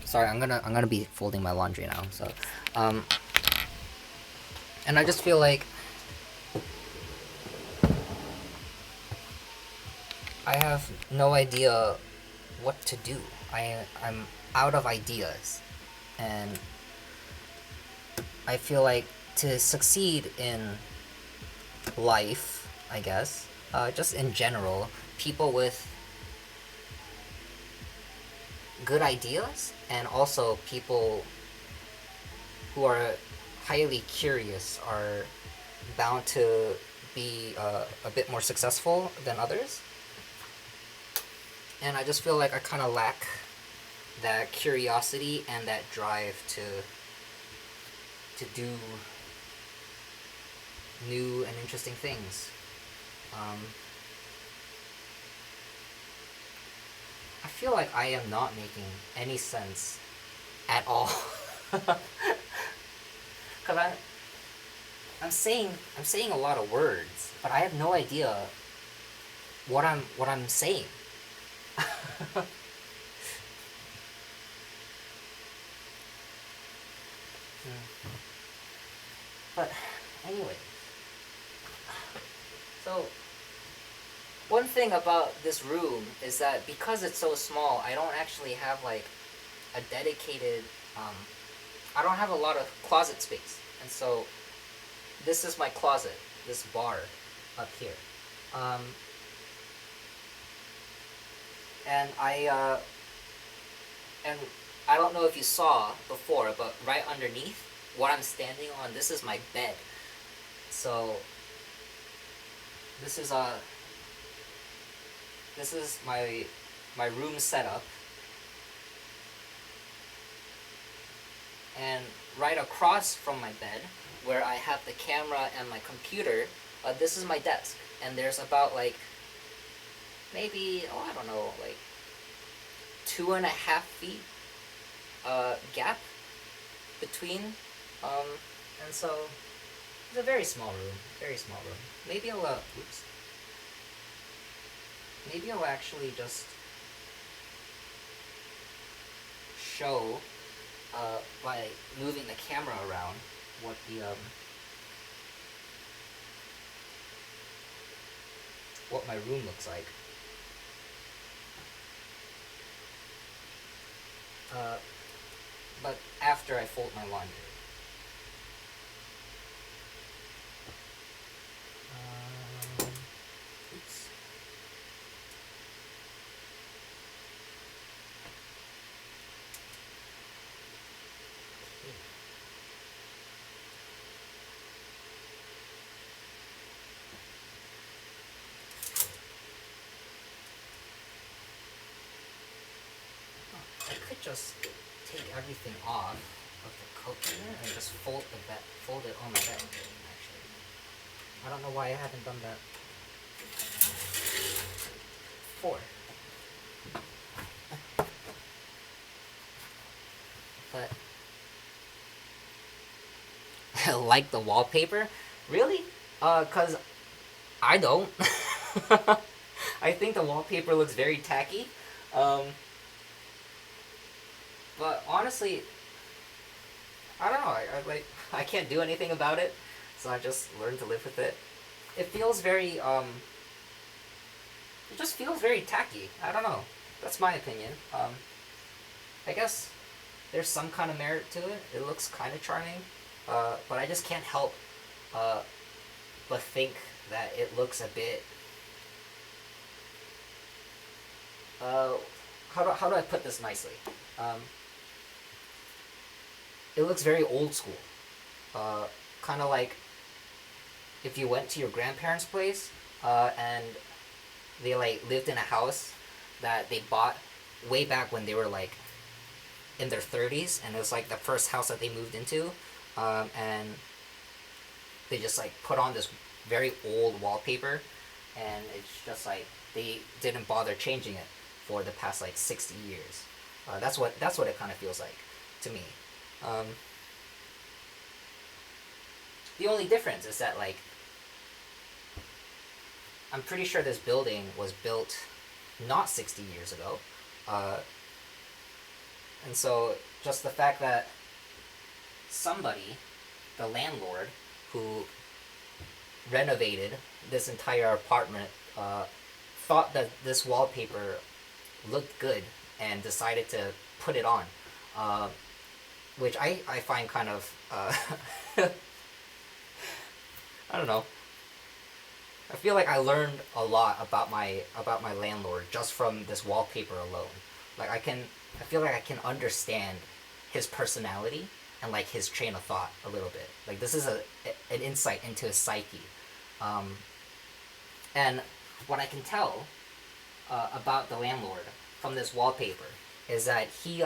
Sorry, I'm gonna be folding my laundry now. So. And I just feel like I have no idea what to do. I'm out of ideas. And I feel like to succeed in life, I guess, just in general, people with good ideas and also people who are highly curious are bound to be a bit more successful than others. And I just feel like I kind of lack that curiosity and that drive to do new and interesting things. I feel like I am not making any sense at all. Cause I'm saying a lot of words, but I have no idea what I'm saying. But anyway, so one thing about this room is that because it's so small, I don't actually have like a dedicated I don't have a lot of closet space, and so this is my closet, this bar up here. Um, and and I don't know if you saw before, but right underneath what I'm standing on, this is my bed. So this is my room setup, and right across from my bed, where I have the camera and my computer, this is my desk, and there's about like maybe I don't know, like 2.5 feet gap between, and so it's a very small room, very small room. Maybe I'll maybe I'll actually just show by moving the camera around what what my room looks like. But after I fold my laundry. Oops. I could just take everything off of the coat here and just fold it on my bed. Actually, I don't know why I haven't done that before. But I like the wallpaper, really? Cause I don't. I think the wallpaper looks very tacky. But honestly, I don't know. I can't do anything about it, so I just learned to live with it. It feels very it just feels very tacky. I don't know. That's my opinion. I guess there's some kind of merit to it. It looks kind of charming, but I just can't help but think that it looks a bit. How do I put this nicely? It looks very old school. Kind of like if you went to your grandparents' place and they like lived in a house that they bought way back when they were like in their 30s, and it was like the first house that they moved into, and they just like put on this very old wallpaper, and it's just like they didn't bother changing it for the past like 60 years. That's what it kind of feels like to me. The only difference is that like I'm pretty sure this building was built not 60 years ago, and so just the fact that somebody, the landlord, who renovated this entire apartment, thought that this wallpaper looked good and decided to put it on, which I find kind of I don't know. I feel like I learned a lot about my landlord just from this wallpaper alone. Like I feel like I can understand his personality and like his train of thought a little bit. Like this is an insight into his psyche, and what I can tell about the landlord from this wallpaper is that he's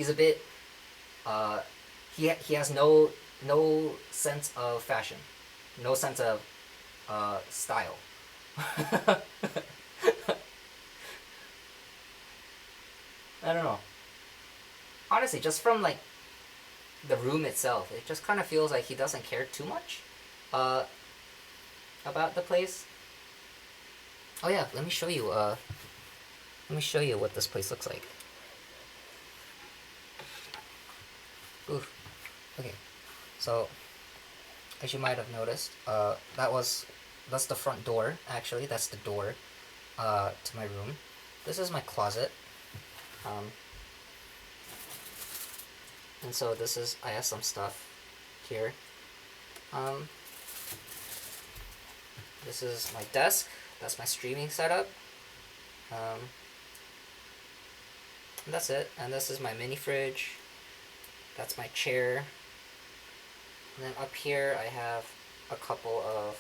a bit he has no sense of fashion, no sense of style. I don't know. Honestly, just from like the room itself, it just kind of feels like he doesn't care too much about the place. Oh yeah, let me show you. Let me show you what this place looks like. Ooh. Okay. So, as you might have noticed, that's the front door. Actually, that's the door to my room. This is my closet. And so this is, I have some stuff here. This is my desk. That's my streaming setup. And that's it. And this is my mini fridge. That's my chair. And then up here I have a couple of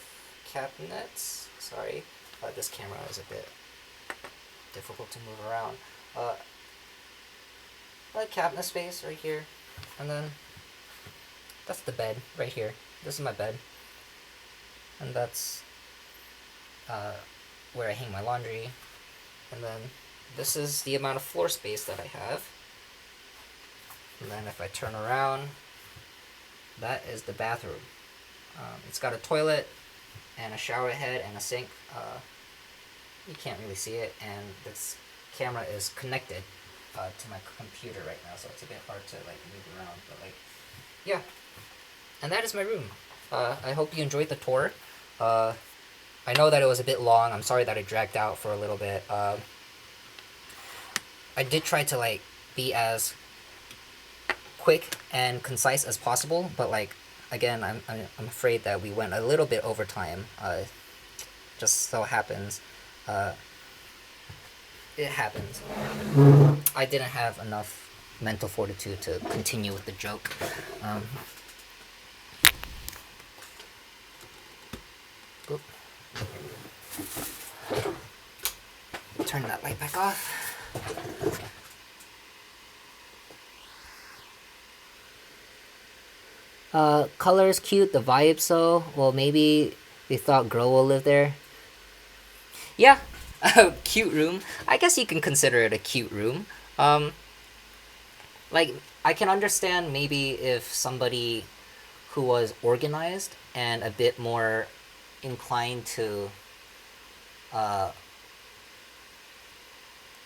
cabinets. Sorry, this camera is a bit difficult to move around. Like cabinet space right here. And then that's the bed right here. This is my bed. And that's where I hang my laundry. And then this is the amount of floor space that I have. And then if I turn around, that is the bathroom. It's got a toilet and a shower head and a sink. You can't really see it, and this camera is connected to my computer right now, so it's a bit hard to like move around. But like, yeah, and that is my room. I hope you enjoyed the tour. I know that it was a bit long. I'm sorry that it dragged out for a little bit. I did try to like be as quick and concise as possible, but like again, I'm afraid that we went a little bit over time. Just so happens, it happens. I didn't have enough mental fortitude to continue with the joke. Turn that light back off. Color is cute, the vibe so. Well, maybe they thought girl will live there. Yeah, a cute room. I guess you can consider it a cute room. Like, I can understand maybe if somebody who was organized and a bit more inclined to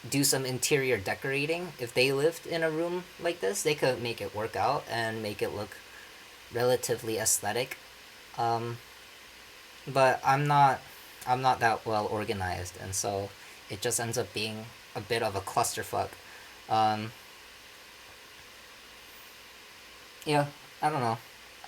do some interior decorating, if they lived in a room like this, they could make it work out and make it look relatively aesthetic. But I'm not that well organized, and so it just ends up being a bit of a clusterfuck. Yeah, I don't know.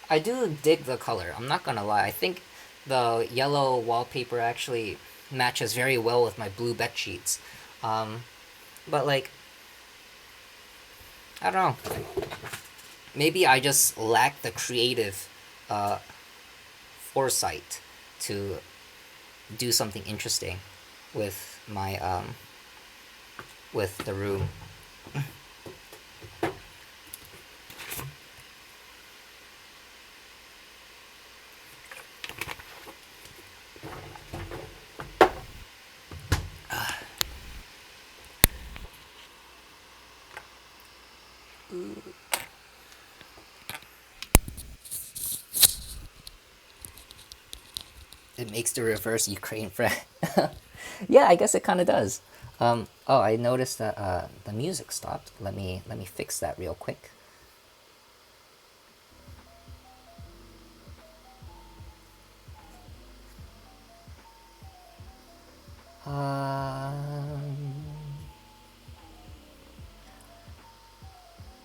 I do dig the color, I'm not gonna lie. I think the yellow wallpaper actually matches very well with my blue bed sheets. But like, I don't know. Maybe I just lack the creative foresight to do something interesting with my with the room. It makes the reverse Ukraine friend. Yeah, I guess it kind of does. Oh, I noticed that the music stopped. Let me fix that real quick.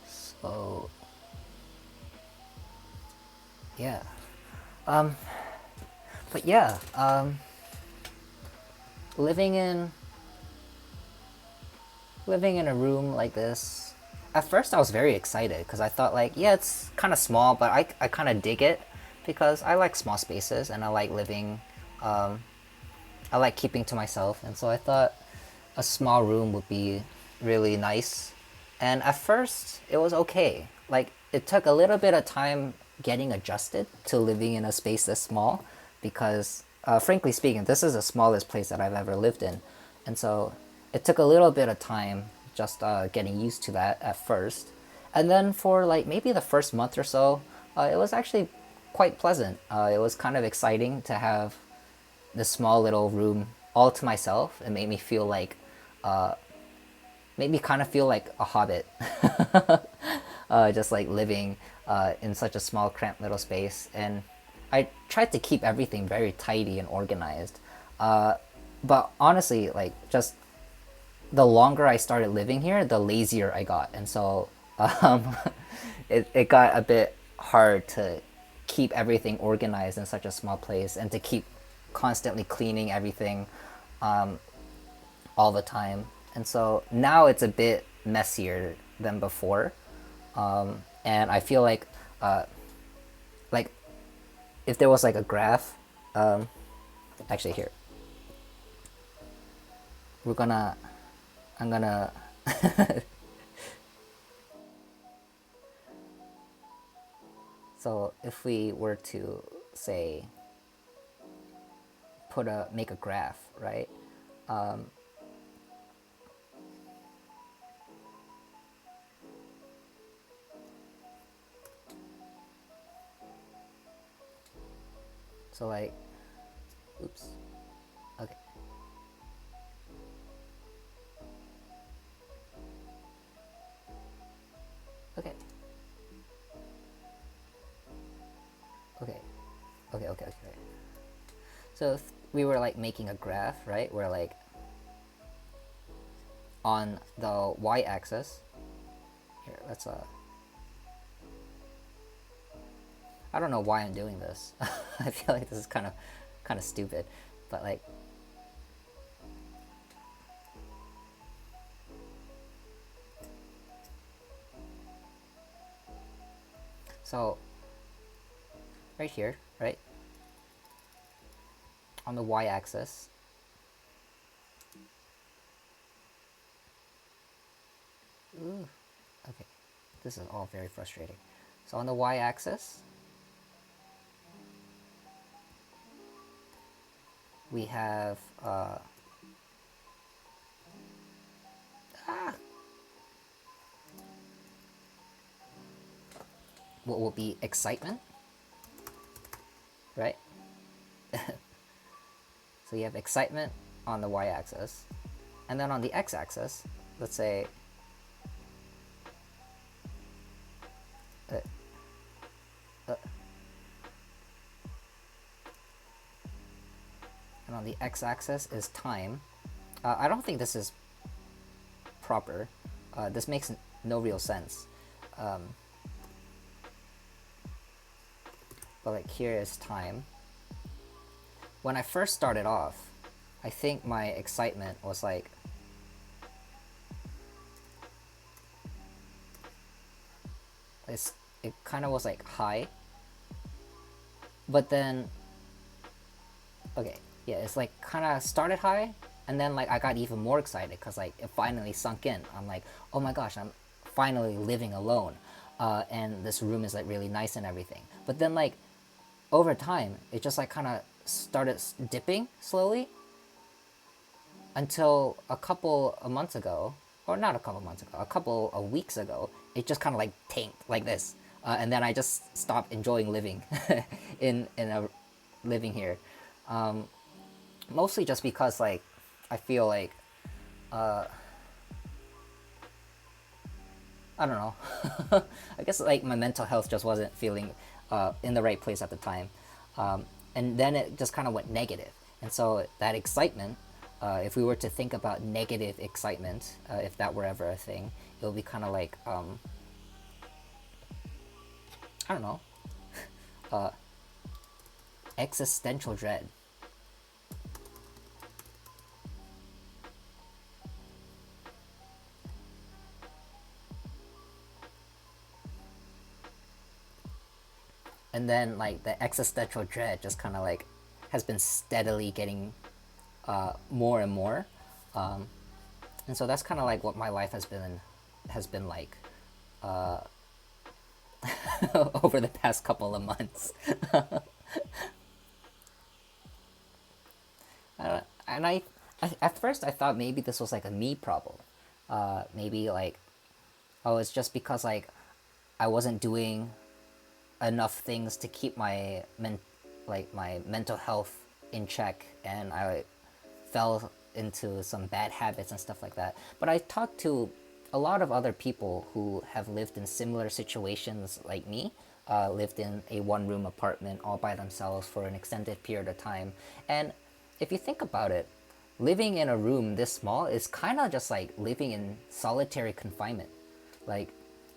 So yeah. But yeah, living in a room like this, at first I was very excited because I thought like, yeah, it's kind of small, but I kind of dig it because I like small spaces and I like living, I like keeping to myself, and so I thought a small room would be really nice. And at first it was okay. Like, it took a little bit of time getting adjusted to living in a space this small because, frankly speaking, this is the smallest place that I've ever lived in. And so it took a little bit of time just getting used to that at first. And then for like maybe the first month or so, it was actually quite pleasant. It was kind of exciting to have this small little room all to myself. It made me feel like, made me kind of feel like a hobbit. Just like living in such a small, cramped little space. And I tried to keep everything very tidy and organized. But honestly, like, just the longer I started living here, the lazier I got. And so it got a bit hard to keep everything organized in such a small place and to keep constantly cleaning everything all the time. And so now it's a bit messier than before. And I feel like if there was like a graph, actually here, I'm gonna so if we were to say make a graph, right? So like, oops, okay. Okay. Okay. Okay, okay, okay. So if we were like making a graph, right? Where like on the y-axis, here, let's I don't know why I'm doing this. I feel like this is kind of stupid, but like so right here, right? On the y-axis, ooh, okay, this is all very frustrating. So on the y-axis, we have what will be excitement, right? So you have excitement on the y-axis, and then on the x-axis, let's say uh, and on the x-axis is time. I don't think this is proper. This makes no real sense. But like here is time. When I first started off, I think my excitement was like it kind of was like high, but then okay, yeah, it's like kind of started high, and then like I got even more excited because like it finally sunk in. I'm like, oh my gosh, I'm finally living alone, and this room is like really nice and everything. But then like over time, it just like kind of started dipping slowly until a couple of months ago, or not a couple of months ago, a couple of weeks ago, it just kind of like tanked like this, and then I just stopped enjoying living in a living here, mostly just because like I feel like I don't know. I guess like my mental health just wasn't feeling in the right place at the time, and then it just kind of went negative. And so that excitement, if we were to think about negative excitement, if that were ever a thing, it would be kind of like I don't know, existential dread. And then like the existential dread just kind of like has been steadily getting more and more, and so that's kind of like what my life has been like over the past couple of months. And at first I thought maybe this was like a me problem, maybe like oh it's just because like I wasn't doing enough things to keep my my mental health in check, and I fell into some bad habits and stuff like that. But I talked to a lot of other people who have lived in similar situations like me, lived in a one-room apartment all by themselves for an extended period of time. And if you think about it, living in a room this small is kind of just like living in solitary confinement. Like,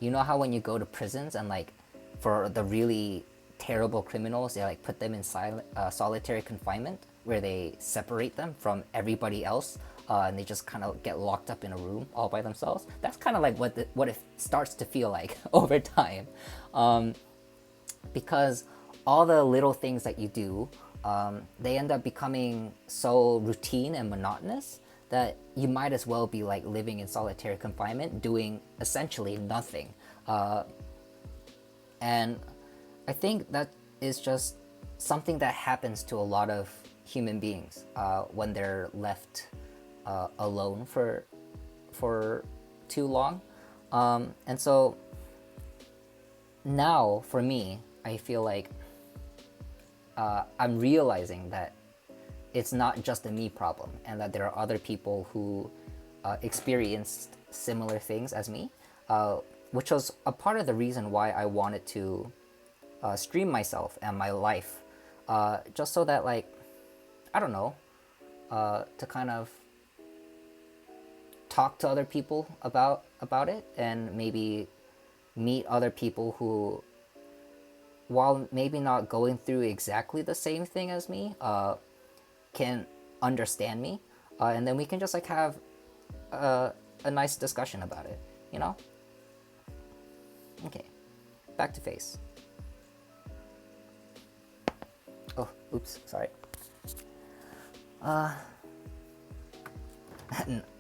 you know how when you go to prisons and like for the really terrible criminals, they like put them in solitary confinement where they separate them from everybody else, and they just kind of get locked up in a room all by themselves. That's kind of like what it starts to feel like over time, because all the little things that you do, they end up becoming so routine and monotonous that you might as well be like living in solitary confinement doing essentially nothing. And I think that is just something that happens to a lot of human beings when they're left alone for too long. And so now for me, I feel like I'm realizing that it's not just a me problem, and that there are other people who experienced similar things as me, which was a part of the reason why I wanted to stream myself and my life, just so that, like, I don't know, to kind of talk to other people about it, and maybe meet other people who, while maybe not going through exactly the same thing as me, can understand me, and then we can just like have a nice discussion about it, you know? Okay, back to face. Oh, oops, sorry.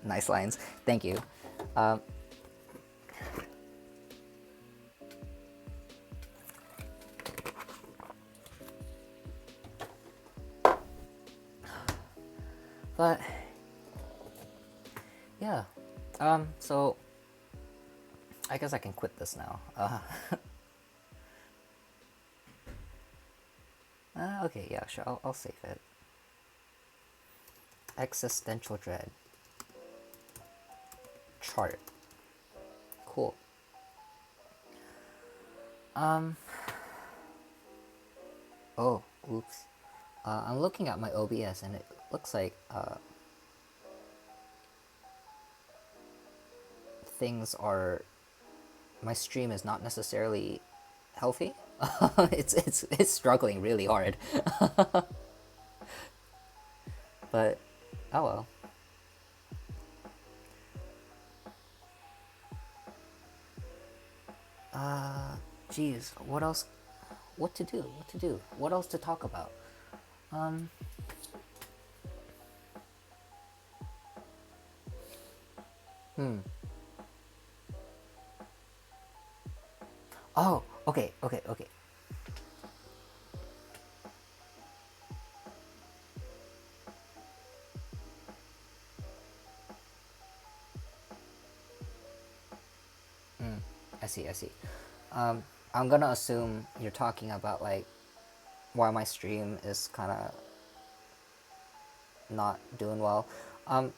Nice lines, thank you. But yeah, so I guess I can quit this now. Okay, yeah, sure, I'll save it. Existential dread. Chart. Cool. Oh, oops. I'm looking at my OBS and it looks like things are, my stream is not necessarily healthy. it's struggling really hard. But oh well. Geez, what else? What to do? What to do? What else to talk about? Oh, okay. I see. I'm gonna assume you're talking about like why my stream is kind of not doing well. I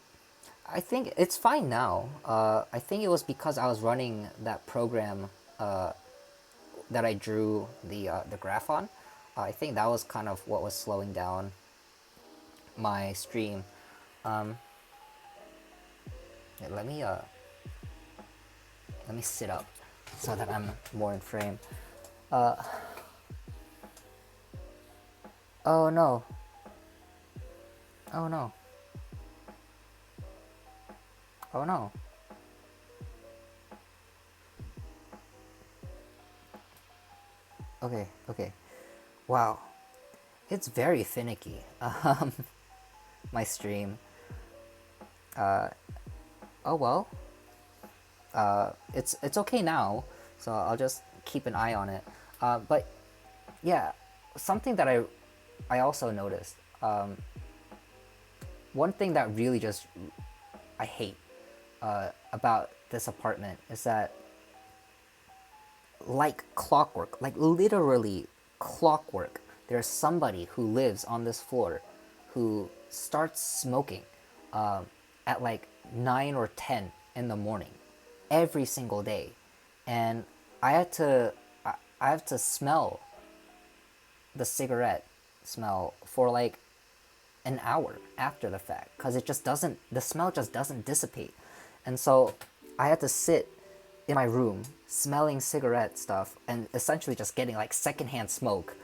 think it's fine now. I think it was because I was running that program that I drew the graph on. I think that was kind of what was slowing down my stream. Yeah, let me sit up so that I'm more in frame. Oh no. Oh no. Oh no. Okay. Wow. It's very finicky. My stream. Oh well. It's okay now, so I'll just keep an eye on it. But yeah, something that I also noticed. One thing that really just I hate about this apartment is that, like clockwork, like literally clockwork, there's somebody who lives on this floor who starts smoking at like 9 or 10 in the morning every single day, and I have to smell the cigarette smell for like an hour after the fact, because the smell just doesn't dissipate. And so I had to sit in my room smelling cigarette stuff and essentially just getting like secondhand smoke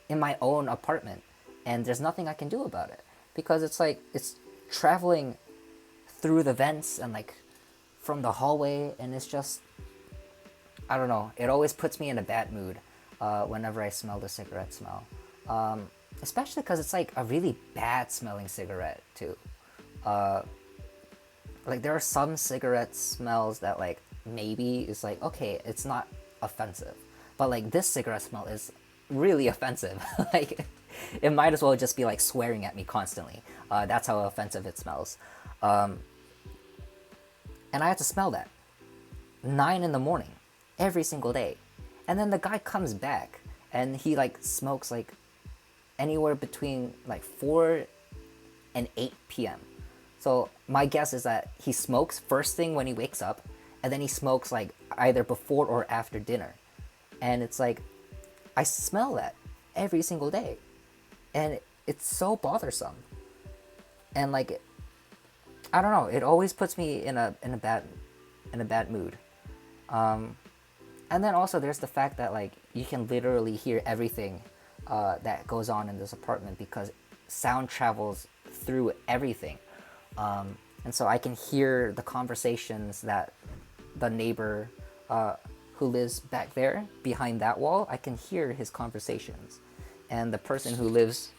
in my own apartment, and there's nothing I can do about it because it's like it's traveling through the vents and like from the hallway, and it's just, I don't know, it always puts me in a bad mood whenever I smell the cigarette smell, especially because it's like a really bad smelling cigarette too. Like there are some cigarette smells that like maybe is like, okay, it's not offensive, but like this cigarette smell is really offensive. Like it might as well just be like swearing at me constantly. That's how offensive it smells. And I had to smell that 9 in the morning every single day, and then the guy comes back and he like smokes like anywhere between like 4 and 8 p.m. So my guess is that he smokes first thing when he wakes up, and then he smokes like either before or after dinner. And it's like, I smell that every single day, and it's so bothersome. And like, I don't know, it always puts me in a bad mood. And then also there's the fact that like you can literally hear everything that goes on in this apartment because sound travels through everything. And so I can hear the conversations that the neighbor who lives back there behind that wall, I can hear his conversations. And the person who lives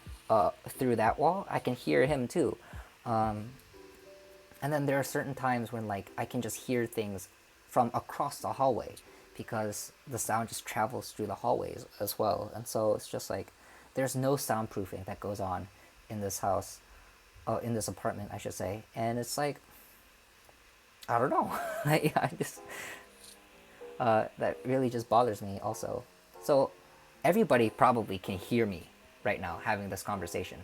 through that wall, I can hear him too. And then there are certain times when like I can just hear things from across the hallway because the sound just travels through the hallways as well. And so it's just like there's no soundproofing that goes on in this house, in this apartment, I should say. And it's like, I don't know. I just that really just bothers me also. So everybody probably can hear me right now having this conversation.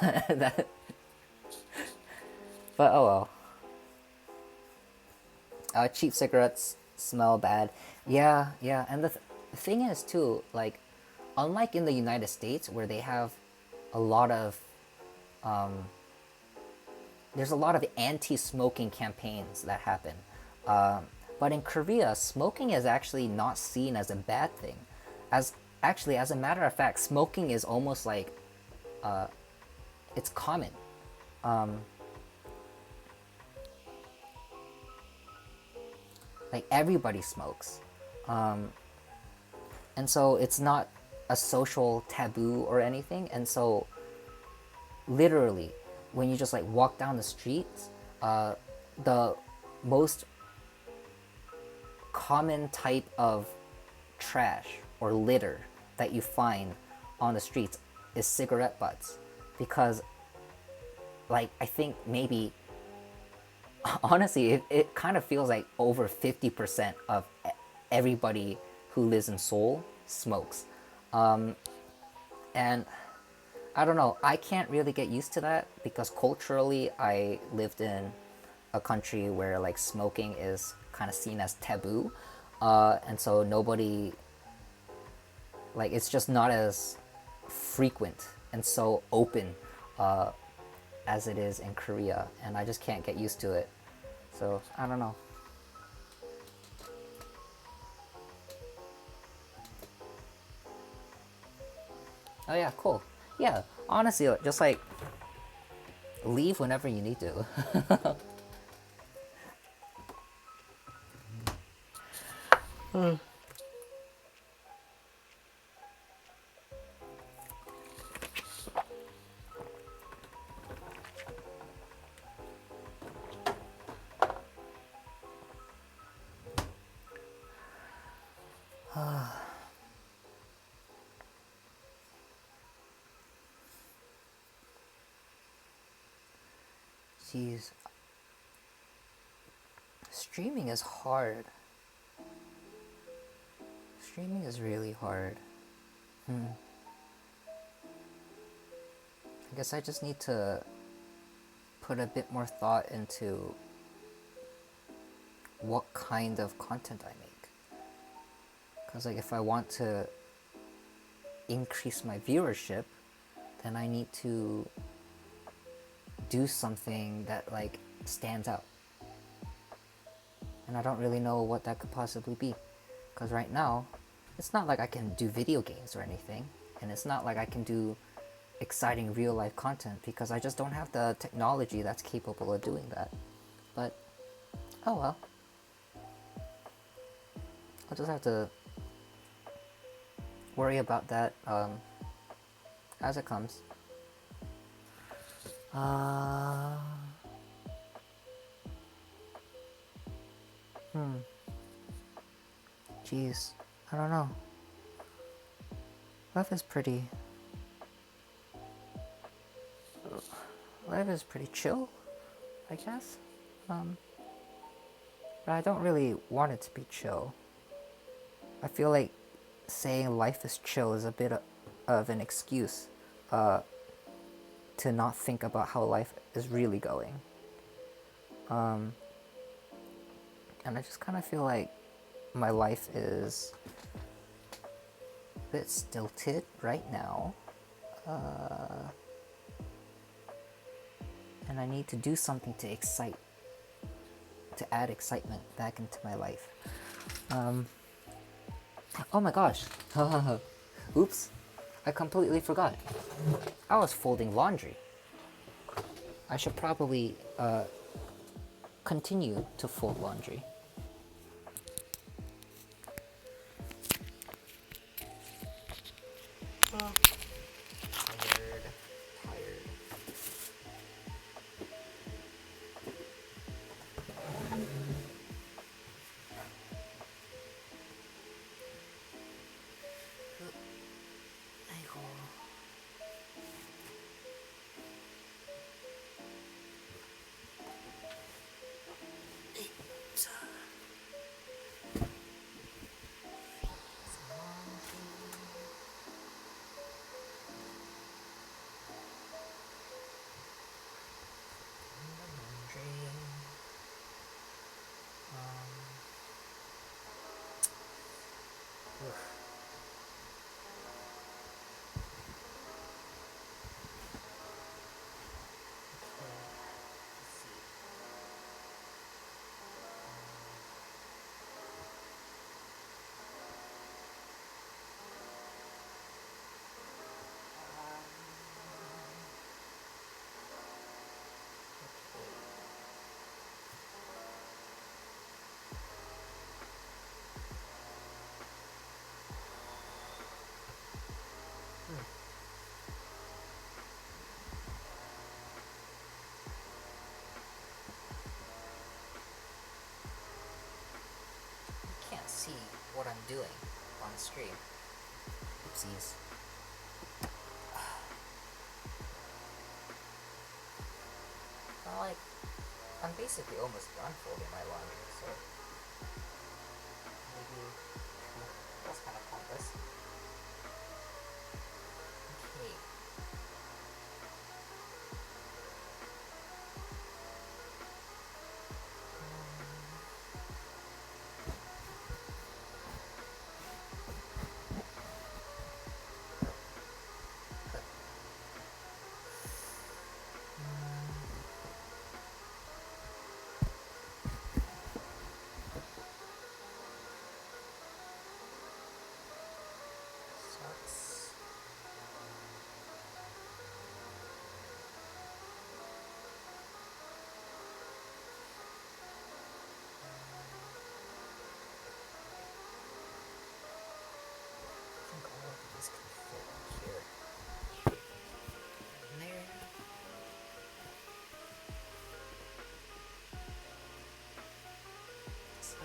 That, but oh well. Cheap cigarettes smell bad. Yeah, yeah. And the thing is too, like, unlike in the United States where they have a lot of, there's a lot of anti-smoking campaigns that happen. But in Korea, smoking is actually not seen as a bad thing. As a matter of fact, smoking is almost like, it's common. Like everybody smokes. And so it's not a social taboo or anything. And so literally, when you just like walk down the streets, the most common type of trash or litter that you find on the streets is cigarette butts. Because like I think maybe honestly it kind of feels like over 50% of everybody who lives in Seoul smokes. And I don't know, I can't really get used to that because culturally I lived in a country where like smoking is kind of seen as taboo, and so nobody, like, it's just not as frequent and so open as it is in Korea, and I just can't get used to it. So I don't know. Oh yeah, cool. Yeah, honestly, just like leave whenever you need to. Jeez. Streaming is hard. Streaming is really hard. I guess I just need to put a bit more thought into what kind of content I make. Because like if I want to increase my viewership, then I need to do something that like stands out. And I don't really know what that could possibly be. Because right now, it's not like I can do video games or anything. And it's not like I can do exciting real life content because I just don't have the technology that's capable of doing that. But, oh well. I'll just have to worry about that as it comes. Jeez, I don't know. Life is pretty. Life is pretty chill, I guess. But I don't really want it to be chill. I feel like saying life is chill is a bit of an excuse to not think about how life is really going. And I just kind of feel like my life is a bit stilted right now. And I need to do something to add excitement back into my life. Oh my gosh. Oops. I completely forgot. I was folding laundry. I should probably continue to fold laundry. Tired. Can't see what I'm doing on screen. Oopsies. Like, I'm basically almost done folding my laundry, so maybe that's kind of pointless. Okay. Sucks. I think all of these can fit here. And there. So.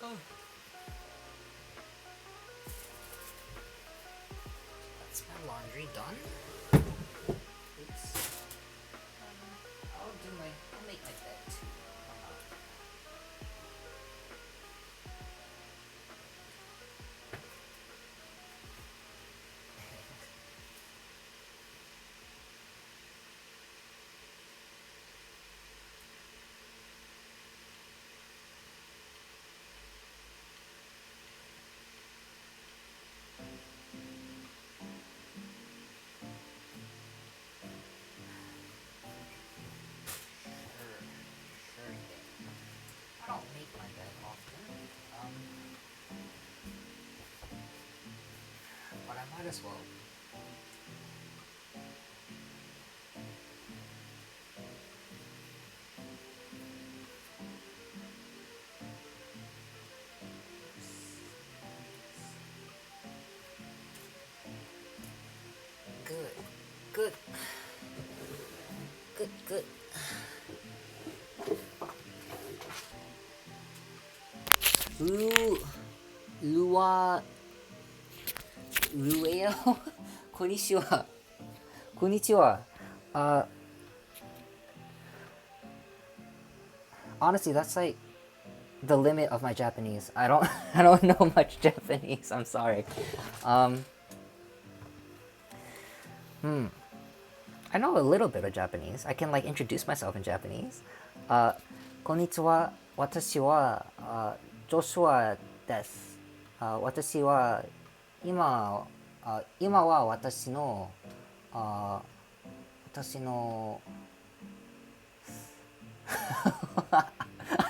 Oh. That's my laundry done. Oops. I'll make my bed too. Why not? Might as well. Good. Good. Good, good. Lu... Lua... Lueo? Konnichiwa. Konnichiwa. Uh... Honestly, that's like the limit of my Japanese. I don't I don't know much Japanese. I'm sorry. I know a little bit of Japanese. I can like introduce myself in Japanese. Konnichiwa. Watashi wa Joshua desu. Watashi wa ima wa watashi no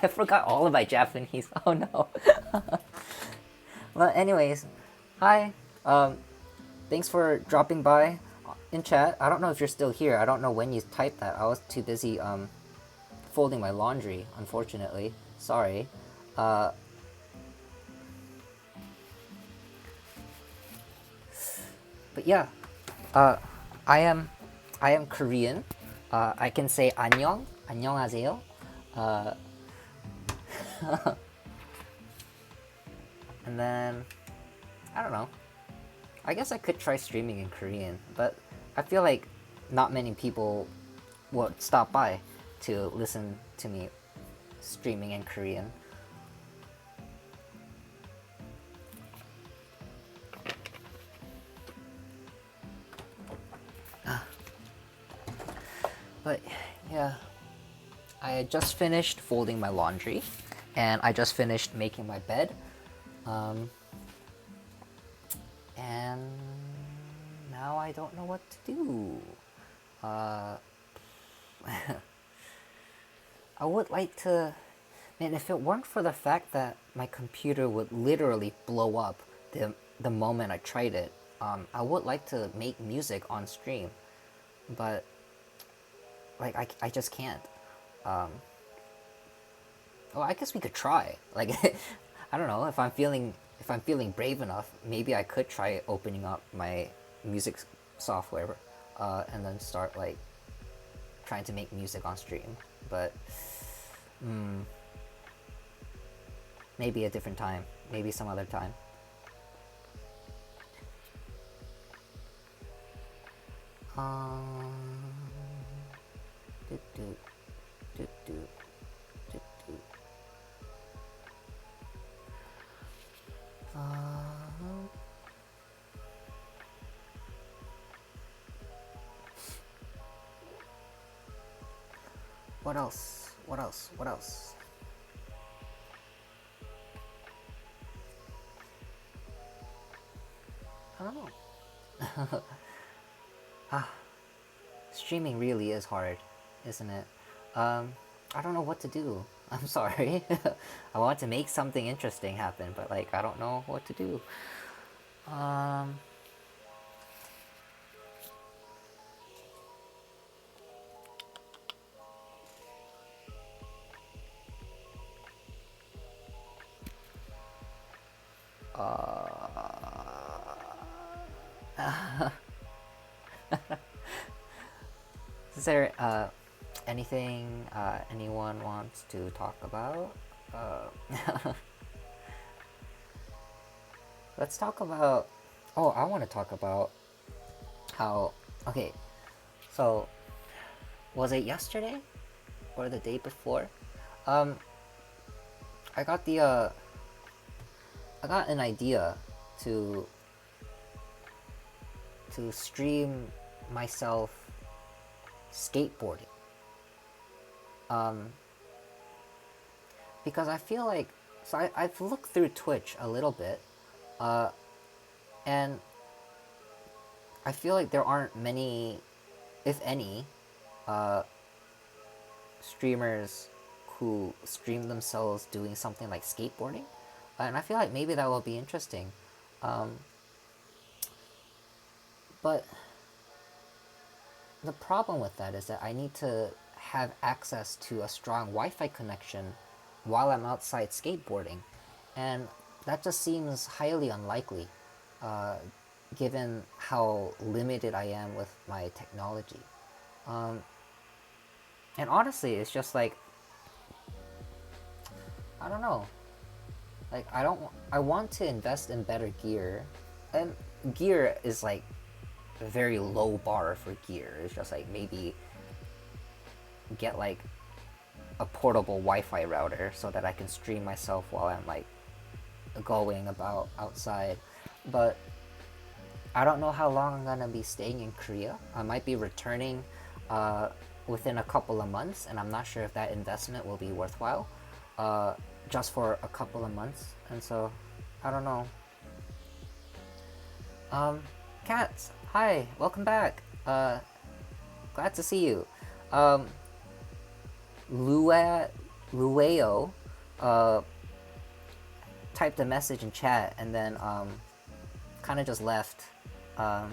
I forgot all of my Japanese. Oh no. Well, anyways, hi. Thanks for dropping by in chat. I don't know if you're still here. I don't know when you typed that. I was too busy folding my laundry, unfortunately. Sorry. But yeah, I am Korean. I can say 안녕, 안녕하세요. And then I don't know. I guess I could try streaming in Korean, but I feel like not many people would stop by to listen to me streaming in Korean. But yeah, I had just finished folding my laundry, and I just finished making my bed. And now I don't know what to do. I would like to... Man, if it weren't for the fact that my computer would literally blow up the moment I tried it, I would like to make music on stream. But, like, I just can't. Well, I guess we could try. Like, I don't know, if I'm feeling brave enough, maybe I could try opening up my music software and then start like trying to make music on stream. But maybe a different time, maybe some other time. What else? What else? What else? I don't know. Streaming really is hard, isn't it? I don't know what to do. I'm sorry. I want to make something interesting happen, but like I don't know what to do. Is there anything anyone wants to talk about? Let's talk about... Oh, I want to talk about how... Okay, so was it yesterday or the day before? I got an idea to stream myself skateboarding. Because I feel like... So I've looked through Twitch a little bit, and I feel like there aren't many, if any, streamers who stream themselves doing something like skateboarding. And I feel like maybe that will be interesting. But the problem with that is that I need to have access to a strong Wi-Fi connection while I'm outside skateboarding, and that just seems highly unlikely, uh, given how limited I am with my technology. Um, and honestly, it's just like, I don't know. Like I don't. I want to invest in better gear, and gear is like a very low bar for gear. It's just like maybe get like a portable Wi-Fi router so that I can stream myself while I'm like going about outside. But I don't know how long I'm gonna be staying in Korea. I might be returning uh, within a couple of months, and I'm not sure if that investment will be worthwhile. Just for a couple of months, and so I don't know. Cats, hi, welcome back. Glad to see you. Um, Lueo, uh, typed a message in chat and then kind of just left. Um,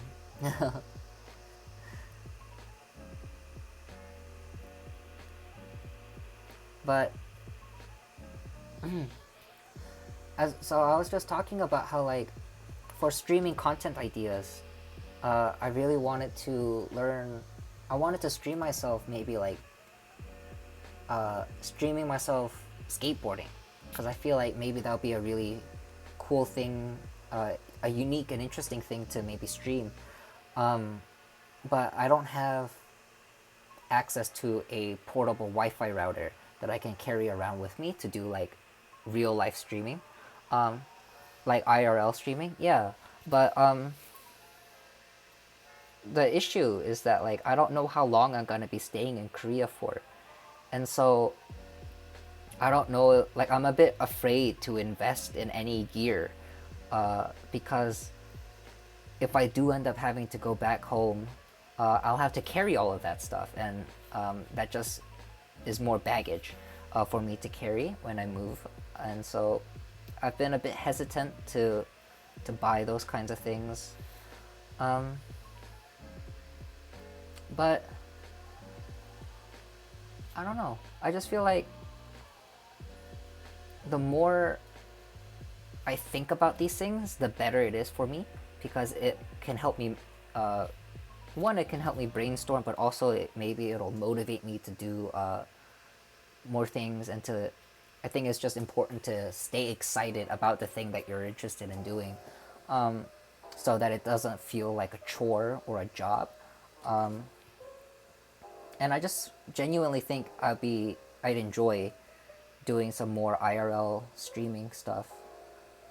but so I was just talking about how like for streaming content ideas, I really wanted to learn. I wanted to stream myself, maybe like streaming myself skateboarding, because I feel like maybe that would be a really cool thing, a unique and interesting thing to maybe stream. But I don't have access to a portable Wi-Fi router that I can carry around with me to do like real life streaming, like IRL streaming. Yeah, but the issue is that like I don't know how long I'm gonna be staying in Korea for, and so I don't know. Like I'm a bit afraid to invest in any gear, because if I do end up having to go back home, I'll have to carry all of that stuff, and that just is more baggage for me to carry when I move. And so I've been a bit hesitant to buy those kinds of things. But I don't know. I just feel like the more I think about these things, the better it is for me, because it can help me. One, it can help me brainstorm, but also maybe it'll motivate me to do more things, and to. I think it's just important to stay excited about the thing that you're interested in doing, so that it doesn't feel like a chore or a job. And I just genuinely think I'd enjoy doing some more IRL streaming stuff,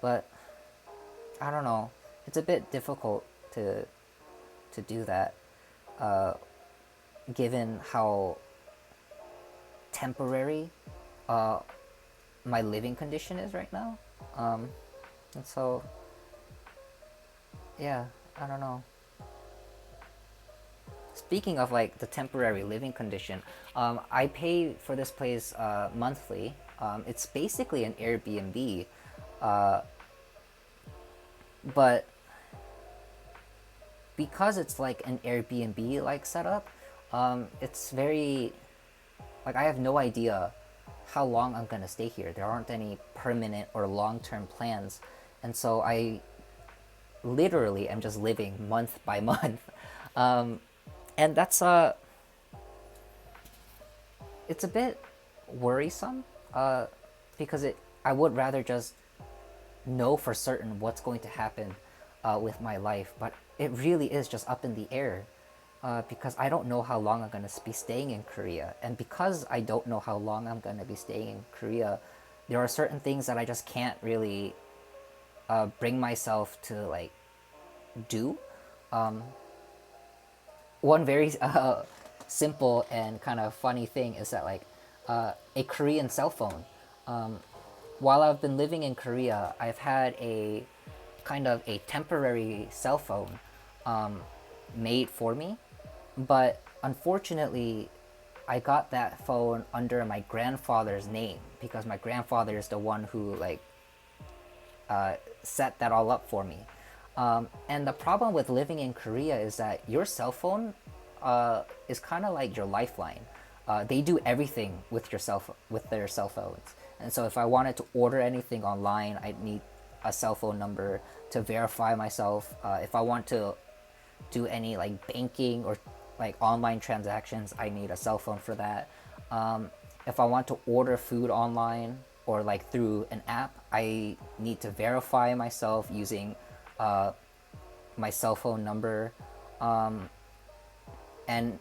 but I don't know. It's a bit difficult to do that, given how temporary my living condition is right now. And so, yeah, I don't know. Speaking of like the temporary living condition, I pay for this place monthly. It's basically an Airbnb, but because it's like an Airbnb like setup, it's very like I have no idea how long I'm gonna stay here. There aren't any permanent or long-term plans, and so I literally am just living month by month, and that's it's a bit worrisome, because I would rather just know for certain what's going to happen with my life, but it really is just up in the air, because I don't know how long I'm going to be staying in Korea. And because I don't know how long I'm going to be staying in Korea, there are certain things that I just can't really bring myself to like do. One very simple and kind of funny thing is that like a Korean cell phone. While I've been living in Korea, I've had a kind of a temporary cell phone made for me, but unfortunately, I got that phone under my grandfather's name, because my grandfather is the one who like set that all up for me. And the problem with living in Korea is that your cell phone is kind of like your lifeline. They do everything with with their cell phones. And so if I wanted to order anything online, I'd need a cell phone number to verify myself. If I want to do any like banking or like online transactions, I need a cell phone for that. If I want to order food online or like through an app, I need to verify myself using my cell phone number. And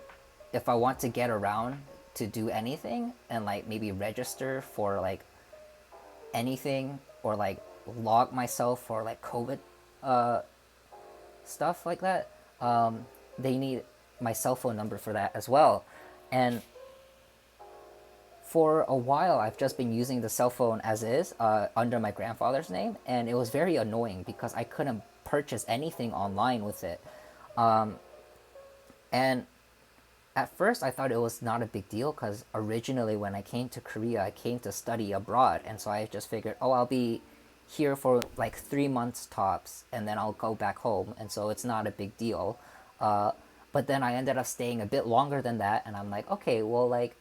if I want to get around to do anything and like maybe register for like anything or like log myself for like COVID stuff like that, they need my cell phone number for that as well. And for a while, I've just been using the cell phone as is under my grandfather's name, and it was very annoying because I couldn't purchase anything online with it. And at first, I thought it was not a big deal because originally, when I came to Korea, I came to study abroad, and so I just figured, oh, I'll be here for like 3 months tops, and then I'll go back home, and so it's not a big deal. But then I ended up staying a bit longer than that, and I'm like, okay, well, like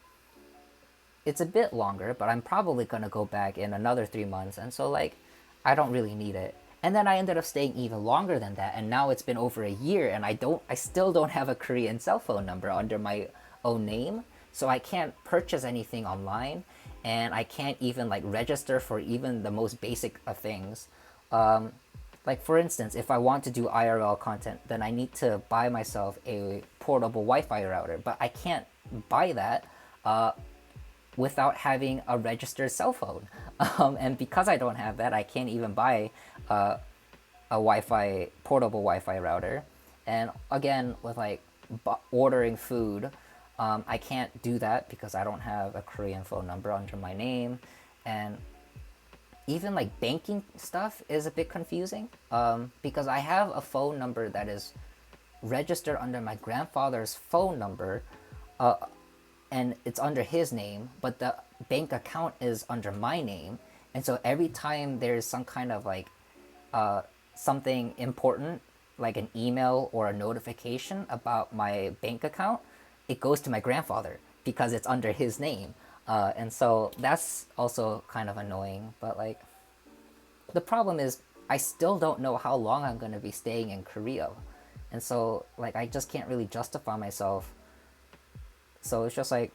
it's a bit longer, but I'm probably gonna go back in another 3 months, and so like I don't really need it. And then I ended up staying even longer than that, and now it's been over a year, and I still don't have a Korean cell phone number under my own name, so I can't purchase anything online, and I can't even like register for even the most basic of things. Like for instance, if I want to do IRL content, then I need to buy myself a portable Wi-Fi router, but I can't buy that without having a registered cell phone. And because I don't have that, I can't even buy a Wi-Fi portable Wi-Fi router. And again, with like ordering food, I can't do that because I don't have a Korean phone number under my name. And even like banking stuff is a bit confusing because I have a phone number that is registered under my grandfather's phone number, and it's under his name, but the bank account is under my name. And so every time there's some kind of like something important, like an email or a notification about my bank account, it goes to my grandfather because it's under his name. And so that's also kind of annoying. But like, the problem is, I still don't know how long I'm going to be staying in Korea. And so, like, I just can't really justify myself. So it's just like,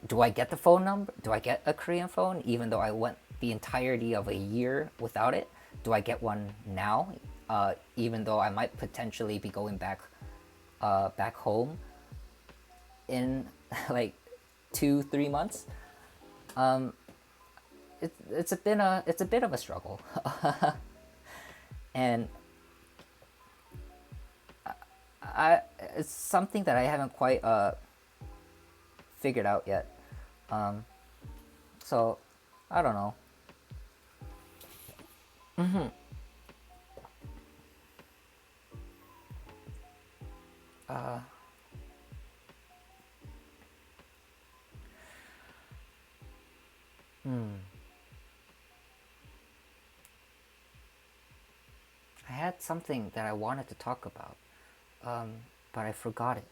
do I get the phone number? Do I get a Korean phone even though I went the entirety of a year without it? Do I get one now, even though I might potentially be going back home in like 2-3 months? It's a bit of a struggle, and it's something that I haven't quite figured out yet. So I don't know. I had something that I wanted to talk about, but I forgot it.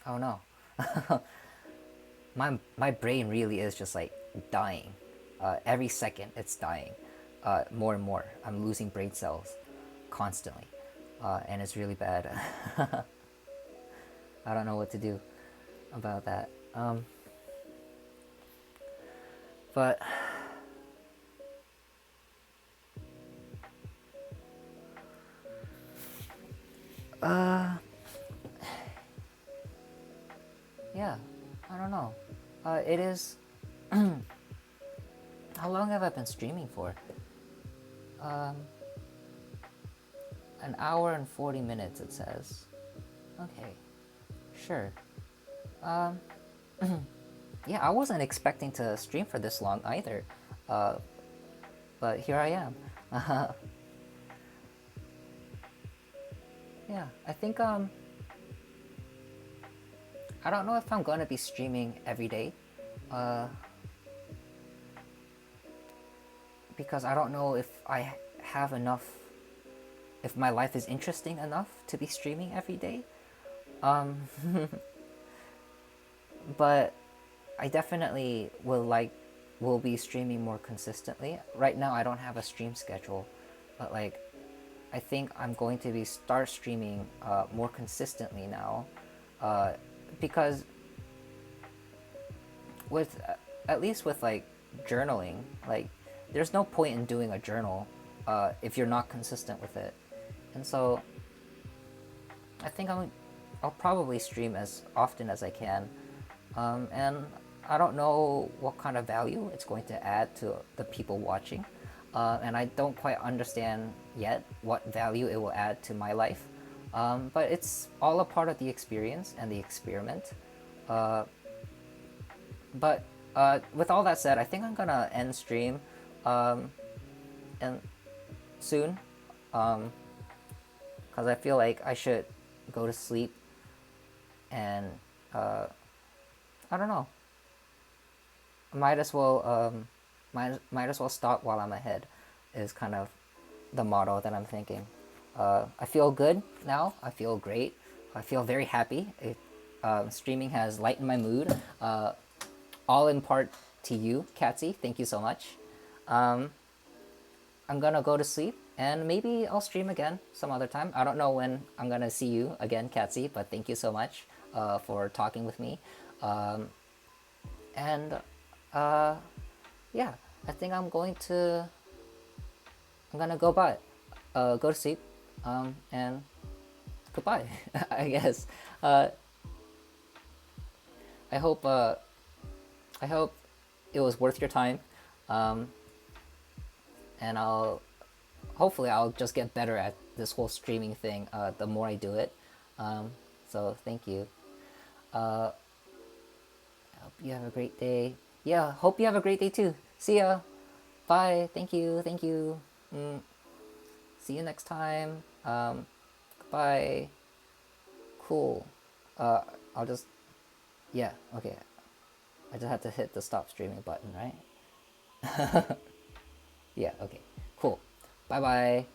Oh no. My brain really is just like dying. Every second it's dying. More and more. I'm losing brain cells constantly. And it's really bad. I don't know what to do about that. But yeah, I don't know. It is. How long have I been streaming for? An hour and 40 minutes, it says. Okay, sure. Yeah, I wasn't expecting to stream for this long either. But here I am. Yeah, I think I don't know if I'm gonna be streaming every day. because I don't know if I have enough, if my life is interesting enough to be streaming every day. Um, but I definitely will be streaming more consistently. Right now I don't have a stream schedule, but like I think I'm going to be start streaming more consistently now, uh, because with at least with like journaling, like there's no point in doing a journal if you're not consistent with it, and so I think I'll probably stream as often as I can, and I don't know what kind of value it's going to add to the people watching, and I don't quite understand yet what value it will add to my life, but it's all a part of the experience and the experiment. Uh, but with all that said, I think I'm gonna end stream, um, and soon, because I feel like I should go to sleep, and uh, I don't know. Might as well might as well stop while I'm ahead, is kind of the motto that I'm thinking. I feel good now. I feel great. I feel very happy. Streaming has lightened my mood. All in part to you, Katsy. Thank you so much. Um, I'm gonna go to sleep and maybe I'll stream again some other time. I don't know when I'm gonna see you again, Katsy, but thank you so much for talking with me. Um, and uh, yeah, I think I'm gonna go to sleep, and goodbye. I guess. Uh, I hope I hope it was worth your time, um, and hopefully I'll just get better at this whole streaming thing. The more I do it, so thank you. I hope you have a great day. Yeah, hope you have a great day too. See ya. Bye. Thank you. Thank you. See you next time. Goodbye. Cool. Uh, I'll just, yeah, okay. I just had to hit the stop streaming button, right? Yeah, okay. Cool. Bye bye.